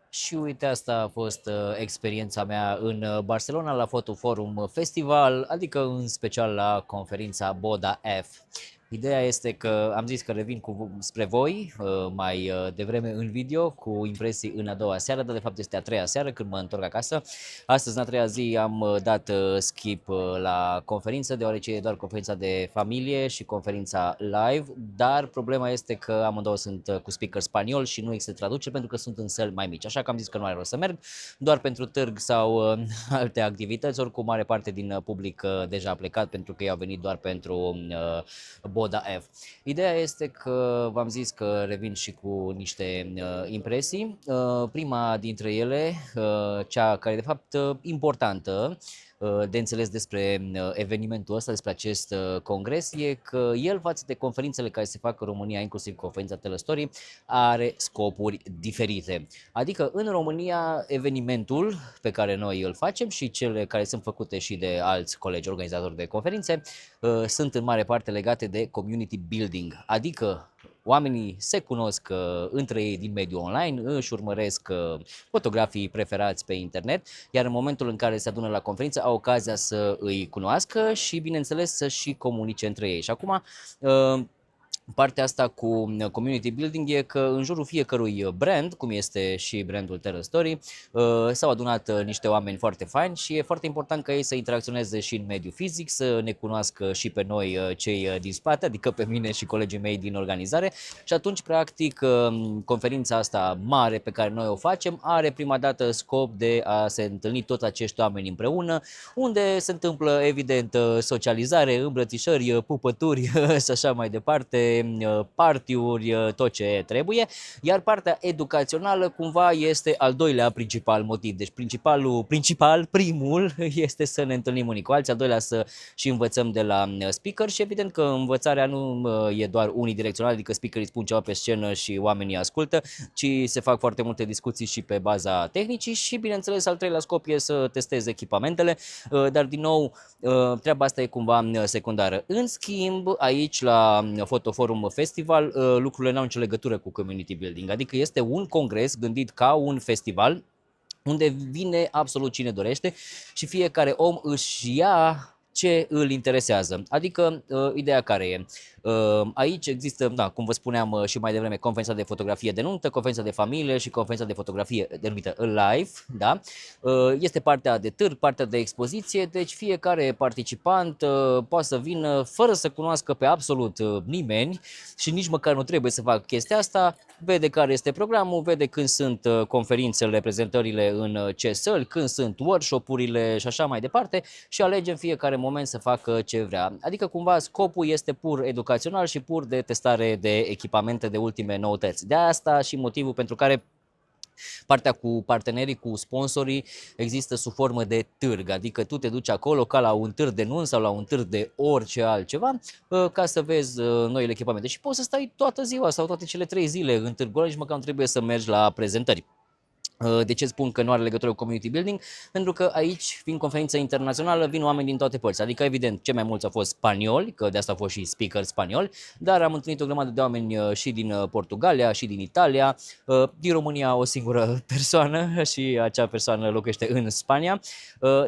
Și uite, asta a fost experiența mea în Barcelona la Photo Forum Festival, adică în special la conferința Boda F. Ideea este că am zis că revin spre voi mai devreme în video cu impresii în a doua seară, dar de fapt este a treia seară când mă întorc acasă. Astăzi, în a treia zi, am dat skip la conferință, deoarece e doar conferința de familie și conferința live, dar problema este că amândouă sunt cu speaker spaniol și nu există traducere pentru că sunt în săli mai mici, așa că am zis că nu are rost să merg, doar pentru târg sau alte activități, oricum mare parte din public deja a plecat pentru că ei au venit doar pentru Boda F. Ideea este că v-am zis că revin și cu niște impresii. Prima dintre ele, cea care e de fapt importantă de înțeles despre evenimentul ăsta, despre acest congres, e că el, față de conferințele care se fac în România, inclusiv conferința Telestory, are scopuri diferite. Adică în România evenimentul pe care noi îl facem și cele care sunt făcute și de alți colegi organizatori de conferințe sunt în mare parte legate de community building, adică oamenii se cunosc între ei din mediul online, își urmăresc fotografii preferați pe internet, iar în momentul în care se adună la conferință au ocazia să îi cunoască și, bineînțeles, să și comunice între ei. Și acum, partea asta cu community building e că în jurul fiecărui brand, cum este și brandul Telestory, s-au adunat niște oameni foarte faini și e foarte important ca ei să interacționeze și în mediul fizic, să ne cunoască și pe noi cei din spate, adică pe mine și colegii mei din organizare. Și atunci, practic, conferința asta mare pe care noi o facem are prima dată scop de a se întâlni toți acești oameni împreună, unde se întâmplă evident socializare, îmbrățișări, pupături și așa mai departe, party-uri, tot ce trebuie, iar partea educațională cumva este al doilea principal motiv. Deci primul este să ne întâlnim unii cu alții, al doilea să și învățăm de la speaker și evident că învățarea nu e doar unidirecțională, adică speakerii spun ceva pe scenă și oamenii ascultă, ci se fac foarte multe discuții și pe baza tehnicii și, bineînțeles, al treilea scop e să testezi echipamentele, dar din nou treaba asta e cumva secundară. În schimb, aici la Photo Forum Festival lucrurile n-au nicio legătură cu community building, adică este un congres gândit ca un festival unde vine absolut cine dorește și fiecare om își ia ce îl interesează. Adică, ideea care e? Aici există, da, cum vă spuneam și mai devreme, conferința de fotografie de nuntă, conferința de familie și conferința de fotografie denumită live, da? Este partea de târg, partea de expoziție, deci fiecare participant poate să vină fără să cunoască pe absolut nimeni și nici măcar nu trebuie să facă chestia asta, vede care este programul, vede când sunt conferințele, prezentările în ce săli, când sunt workshop-urile și așa mai departe și alege în fiecare moment să facă ce vrea. Adică cumva scopul este pur educațional și pur de testare de echipamente de ultime noutăți. De asta și motivul pentru care partea cu partenerii, cu sponsorii, există sub formă de târg, adică tu te duci acolo ca la un târg de nunți sau la un târg de orice altceva ca să vezi noile echipamente și poți să stai toată ziua sau toate cele 3 zile în târgul ăla, nici măcar nu trebuie să mergi la prezentări. De ce spun că nu are legătură cu community building? Pentru că aici, fiind conferință internațională, vin oameni din toate părți. Adică, evident, cei mai mulți au fost spanioli, că de asta au fost și speaker spanioli, dar am întâlnit o grămadă de oameni și din Portugalia, și din Italia, din România o singură persoană și acea persoană locuiește în Spania.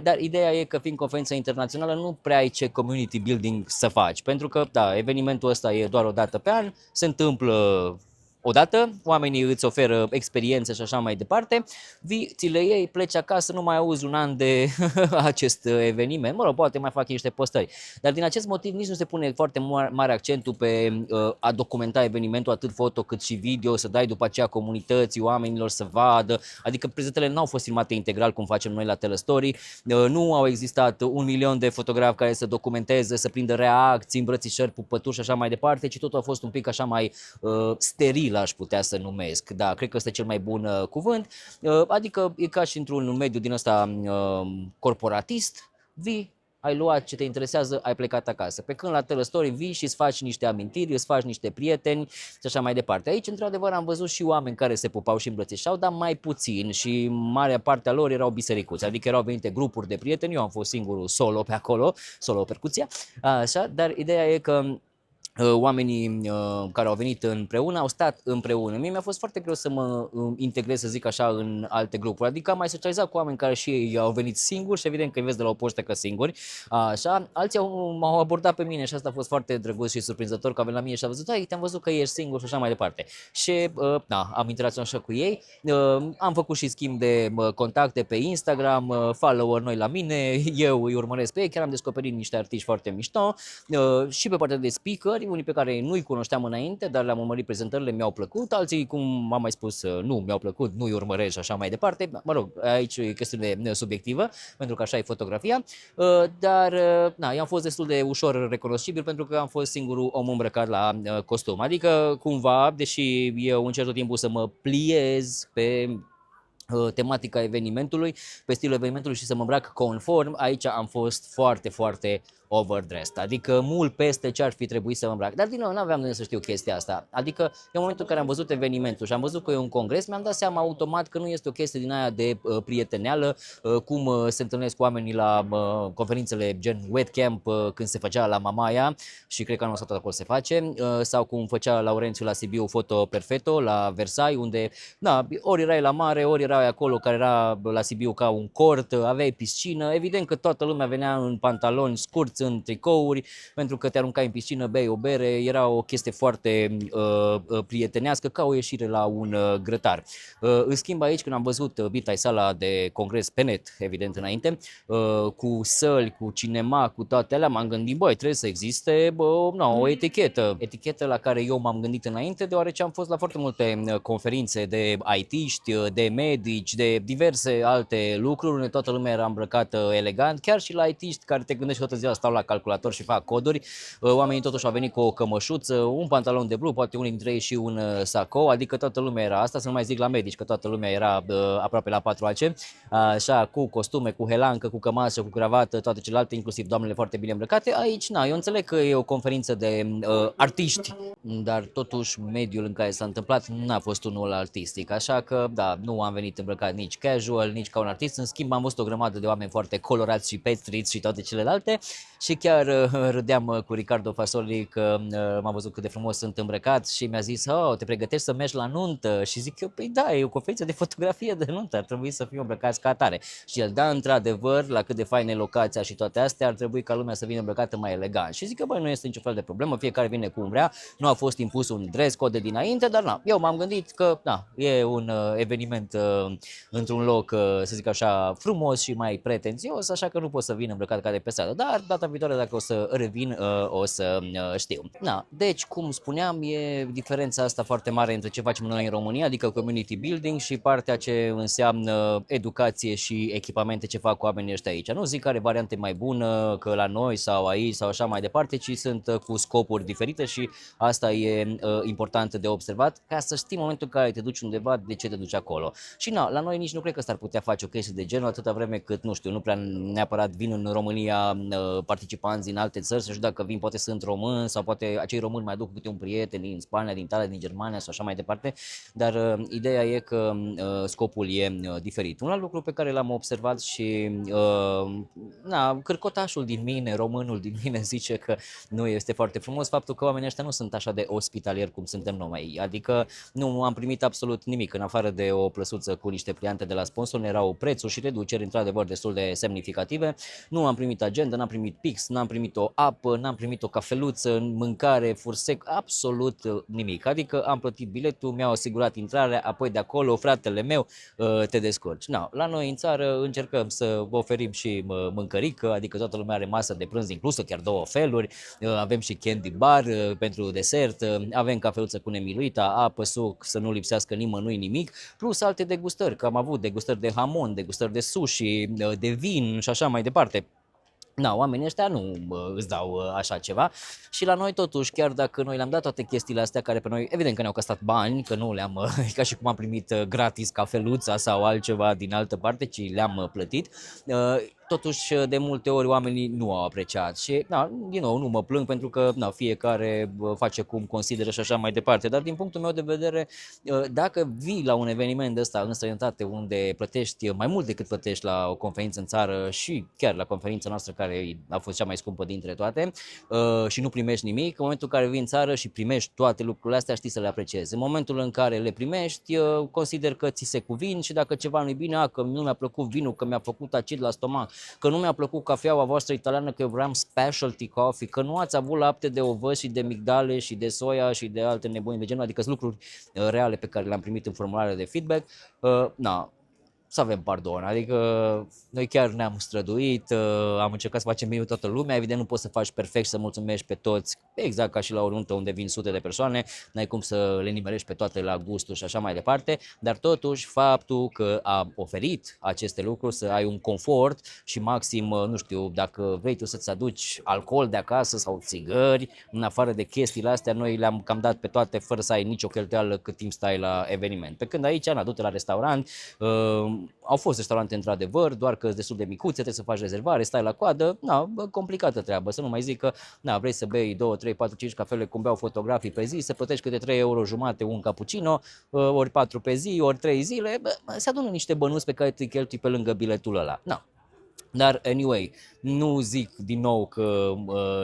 Dar ideea e că, fiind conferință internațională, nu prea ai ce community building să faci. Pentru că, da, evenimentul ăsta e doar o dată pe an, se întâmplă odată, oamenii îți oferă experiențe și așa mai departe, vii, ți le iei, pleci acasă, nu mai auzi un an de acest eveniment, mă rog, poate mai fac niște postări. Dar din acest motiv nici nu se pune foarte mare accentul pe a documenta evenimentul atât foto cât și video, să dai după aceea comunității, oamenilor să vadă, adică prezentele nu au fost filmate integral cum facem noi la Telestory, nu au existat 1 milion de fotografi care să documenteze, să prindă reacții, îmbrățișări, pupături și așa mai departe, ci totul a fost un pic așa mai steril, aș putea să numesc. Da, cred că ăsta e cel mai bun cuvânt. Adică e ca și într-un mediu din ăsta corporatist, vii, ai luat ce te interesează, ai plecat acasă. Pe când la Telestory vii și îți faci niște amintiri, îți faci niște prieteni și așa mai departe. Aici, într-adevăr, am văzut și oameni care se pupau și îmbrățișau, dar mai puțin și marea parte a lor erau bisericuți, adică erau venite grupuri de prieteni, eu am fost singurul solo pe acolo, solo percuția, așa, dar ideea e că oamenii care au venit împreună au stat împreună. Mie mi-a fost foarte greu să mă integrez, să zic așa, în alte grupuri. Adică am mai socializat cu oameni care și ei au venit singuri și evident că îi vezi de la o poștă că singuri. Așa. Alții m-au abordat pe mine și asta a fost foarte drăguț și surprinzător, că a venit la mine și a văzut, ai, te-am văzut că ești singur și așa mai departe. Și am interacționat așa cu ei. Am făcut și schimb de contacte pe Instagram, follower noi la mine, eu îi urmăresc pe ei, chiar am descoperit niște artiști foarte mișto și pe partea de speakeri, unii pe care nu-i cunoșteam înainte, dar le-am urmărit prezentările, mi-au plăcut, alții, cum am mai spus, nu mi-au plăcut, nu-i urmăresc și așa mai departe. Mă rog, aici e chestiune subiectivă, pentru că așa e fotografia, dar eu am fost destul de ușor recunoscibil pentru că am fost singurul om îmbrăcat la costum. Adică, cumva, deși eu încerc tot timpul să mă pliez pe tematica evenimentului, pe stilul evenimentului și să mă îmbrac conform, aici am fost foarte, foarte overdressed, adică mult peste ce ar fi trebuit să mă îmbrac. Dar din nou, nu aveam de să știu chestia asta. Adică, în momentul în care am văzut evenimentul și am văzut că e un congres, mi-am dat seama automat că nu este o chestie din aia de prieteneală, cum se întâlnesc cu oamenii la conferințele gen webcamp când se făcea la Mamaia și cred că anul ăsta tot acolo se face, sau cum făcea Laurențiu la Sibiu Foto Perfetto, la Versailles, unde, ori erai la mare, ori erai acolo care era la Sibiu ca un cort, aveai piscină, evident că toată lumea venea în pantaloni scurți, în tricouri, pentru că te aruncai în piscină, bei o bere, era o chestie foarte prietenească, ca o ieșire la un grătar. În schimb aici, când am văzut Bitai sala de congres pe net, evident înainte, cu săli, cu cinema, cu toate alea, m-am gândit, băi, trebuie să existe o etichetă la care eu m-am gândit înainte, deoarece am fost la foarte multe conferințe de IT-ști, de medici, de diverse alte lucruri, unde toată lumea era îmbrăcată elegant, chiar și la IT-ști care te gândești toată ziua stau la calculator și fac coduri, oamenii totuși au venit cu o cămășuță, un pantalon de blu, poate unii dintre ei și un sacou, adică toată lumea era asta, să nu mai zic la medici, că toată lumea era aproape la 4 ace, așa, cu costume, cu helancă, cu cămașă, cu cravată, toate celelalte, inclusiv doamnele foarte bine îmbrăcate. Aici, eu înțeleg că e o conferință de artiști, dar totuși mediul în care s-a întâmplat n-a fost unul artistic, așa că, nu am venit îmbrăcat nici casual, nici ca un artist, în schimb am văzut o grămadă de oameni foarte colorați și pestriți și toate celelalte și chiar râdeam cu Ricardo Fasoli că m-am văzut cât de frumos sunt îmbrăcat și mi-a zis, te pregătești să mergi la nuntă? Și zic eu, păi da, e o conferință de fotografie de nuntă, ar trebui să fim îmbrăcați ca atare. Și el, într-adevăr, la cât de faină e locația și toate astea, ar trebui ca lumea să vină îmbrăcată mai elegant. Și zic că, băi, nu este niciun fel de problemă, fiecare vine cum vrea, nu a fost impus un dress code de dinainte, dar eu m-am gândit că, e un eveniment într-un loc, să zic așa, frumos și mai pretențios, așa că nu pot să vin îmbrăcat ca de pe stradă. Dar data data viitoare, dacă o să revin, o să știu. Na, deci, cum spuneam, e diferența asta foarte mare între ce facem noi în România, adică community building, și partea ce înseamnă educație și echipamente ce fac oamenii ăștia aici. Nu zic că are variante mai bună, că la noi sau aici sau așa mai departe, ci sunt cu scopuri diferite și asta e important de observat, ca să știi momentul în care te duci undeva, de ce te duci acolo. Și na, la noi nici nu cred că s-ar putea face o chestie de genul atâta vreme cât, nu știu, nu prea neapărat vin în România participanți din alte țări, să știu dacă vin, poate sunt români sau poate acei români mai aduc câte un prieten din Spania, din Italia, din Germania sau așa mai departe, dar ideea e că scopul e diferit. Un alt lucru pe care l-am observat și cârcotașul din mine, românul din mine zice că nu este foarte frumos faptul că oamenii ăștia nu sunt așa de ospitalieri cum suntem noi, adică nu am primit absolut nimic în afară de o plăsuță cu niște pliante de la sponsor, erau prețuri și reduceri într-adevăr destul de semnificative, nu am primit agenda, n-am primit pix, n-am primit o apă, n-am primit o cafeluță, mâncare, fursec, absolut nimic, adică am plătit biletul, mi-au asigurat intrarea, apoi de acolo, fratele meu, te descurci. Na, la noi în țară încercăm să vă oferim și mâncărică, adică toată lumea are masă de prânz inclusă, chiar 2 feluri, avem și candy bar pentru desert, avem cafeluță cu nemiluita, apă, suc, să nu lipsească nimănui nimic, plus alte degustări, că am avut degustări de hamon, degustări de sushi, de vin și așa mai departe. Na, oamenii ăștia nu îți dau așa ceva și la noi totuși, chiar dacă noi le-am dat toate chestiile astea care pe noi, evident că ne-au costat bani, că nu le-am, ca și cum am primit gratis cafeluța sau altceva din altă parte, ci le-am plătit, totuși de multe ori oamenii nu au apreciat și, na, din nou, nu mă plâng pentru că na, fiecare face cum consideră și așa mai departe, dar din punctul meu de vedere, dacă vii la un eveniment de ăsta în străinătate unde plătești mai mult decât plătești la o conferință în țară și chiar la conferința noastră care a fost cea mai scumpă dintre toate și nu primești nimic, în momentul în care vii în țară și primești toate lucrurile astea, știi să le apreciezi. În momentul în care le primești, consider că ți se cuvin și dacă ceva nu-i bine, că nu mi-a plăcut vinul, că mi-a făcut acid la stomac, că nu mi-a plăcut cafeaua voastră italiană, că eu vreau specialty coffee, că nu ați avut lapte de ovăz și de migdale și de soia și de alte nebuni de genul, adică sunt lucruri reale pe care le-am primit în formulare de feedback, să avem pardon, adică noi chiar ne-am străduit, am încercat să facem bine toată lumea, evident nu poți să faci perfect și să mulțumești pe toți, exact ca și la o nuntă unde vin sute de persoane, n-ai cum să le nimerești pe toate la gustul și așa mai departe, dar totuși faptul că am oferit aceste lucruri, să ai un confort și maxim, nu știu, dacă vrei tu să-ți aduci alcool de acasă sau țigări, în afară de chestiile astea, noi le-am cam dat pe toate fără să ai nicio cheltuială cât timp stai la eveniment. Pe când aici, du-te la restaurant, au fost restaurante într-adevăr, doar că sunt destul de micuțe, trebuie să faci rezervare, stai la coadă, complicată treabă, să nu mai zic că vrei să bei 2, 3, 4, 5 cafele cum beau fotografii pe zi, să plătești câte 3,5 euro un cappuccino, ori 4 pe zi, ori 3 zile, se adună niște bănuți pe care îi cheltui pe lângă biletul ăla. Dar, anyway, nu zic din nou că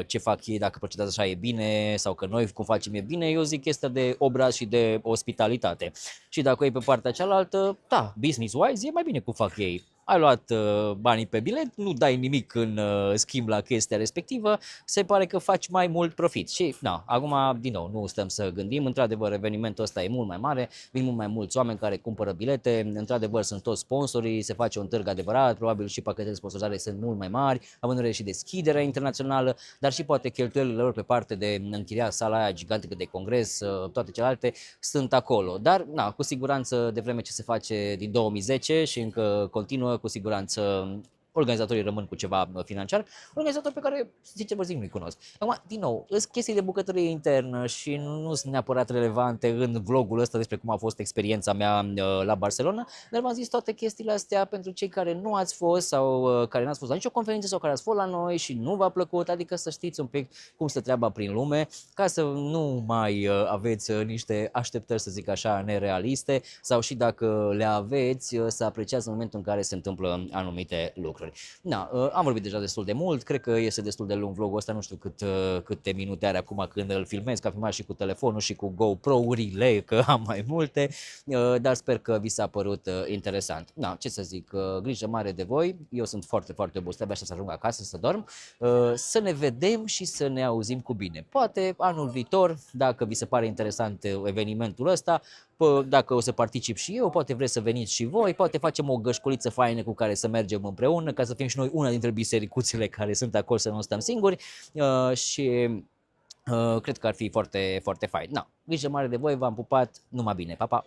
ce fac ei dacă procedează așa e bine sau că noi cum facem e bine, eu zic chestia de obraz și de ospitalitate. Și dacă o iei pe partea cealaltă, da, business-wise e mai bine cum fac ei. Ai luat banii pe bilet, nu dai nimic în schimb la chestia respectivă, se pare că faci mai mult profit. Și, acum, din nou, nu stăm să gândim, într-adevăr, evenimentul ăsta e mult mai mare, vin mult mai mulți oameni care cumpără bilete, într-adevăr, sunt toți sponsorii, se face un târg adevărat, probabil și pachetele de sponsorizare sunt mult mai mari, având în vedere și deschiderea internațională, dar și poate cheltuielile lor pe parte de închiria sala aia gigantică de congres, toate celelalte, sunt acolo. Dar, cu siguranță, de vreme ce se face din 2010 și încă continuă, cu siguranță organizatorii rămân cu ceva financiar, organizatori pe care, zice vă zic, nu-i cunosc. Acum, din nou, sunt chestii de bucătărie internă și nu sunt neapărat relevante în vlogul ăsta despre cum a fost experiența mea la Barcelona, dar v-am zis toate chestiile astea pentru cei care nu ați fost sau care n-ați fost la nicio conferință sau care ați fost la noi și nu v-a plăcut, adică să știți un pic cum stă treaba prin lume, ca să nu mai aveți niște așteptări, să zic așa, nerealiste sau și dacă le aveți, să apreciați în momentul în care se întâmplă anumite lucruri. Am vorbit deja destul de mult, cred că este destul de lung vlogul ăsta, nu știu câte minute are acum când îl filmez, că am filmat și cu telefonul și cu GoPro-urile, că am mai multe, dar sper că vi s-a părut interesant. Ce să zic, grijă mare de voi, eu sunt foarte, foarte obosit, abia să ajung acasă să dorm, să ne vedem și să ne auzim cu bine. Poate anul viitor, dacă vi se pare interesant evenimentul ăsta, dacă o să particip și eu, poate vreți să veniți și voi, poate facem o gășculiță faină cu care să mergem împreună, ca să fim și noi una dintre bisericuțele care sunt acolo, să nu stăm singuri și cred că ar fi foarte, foarte fain. Na, grijă mare de voi, v-am pupat, numai bine, pa, pa!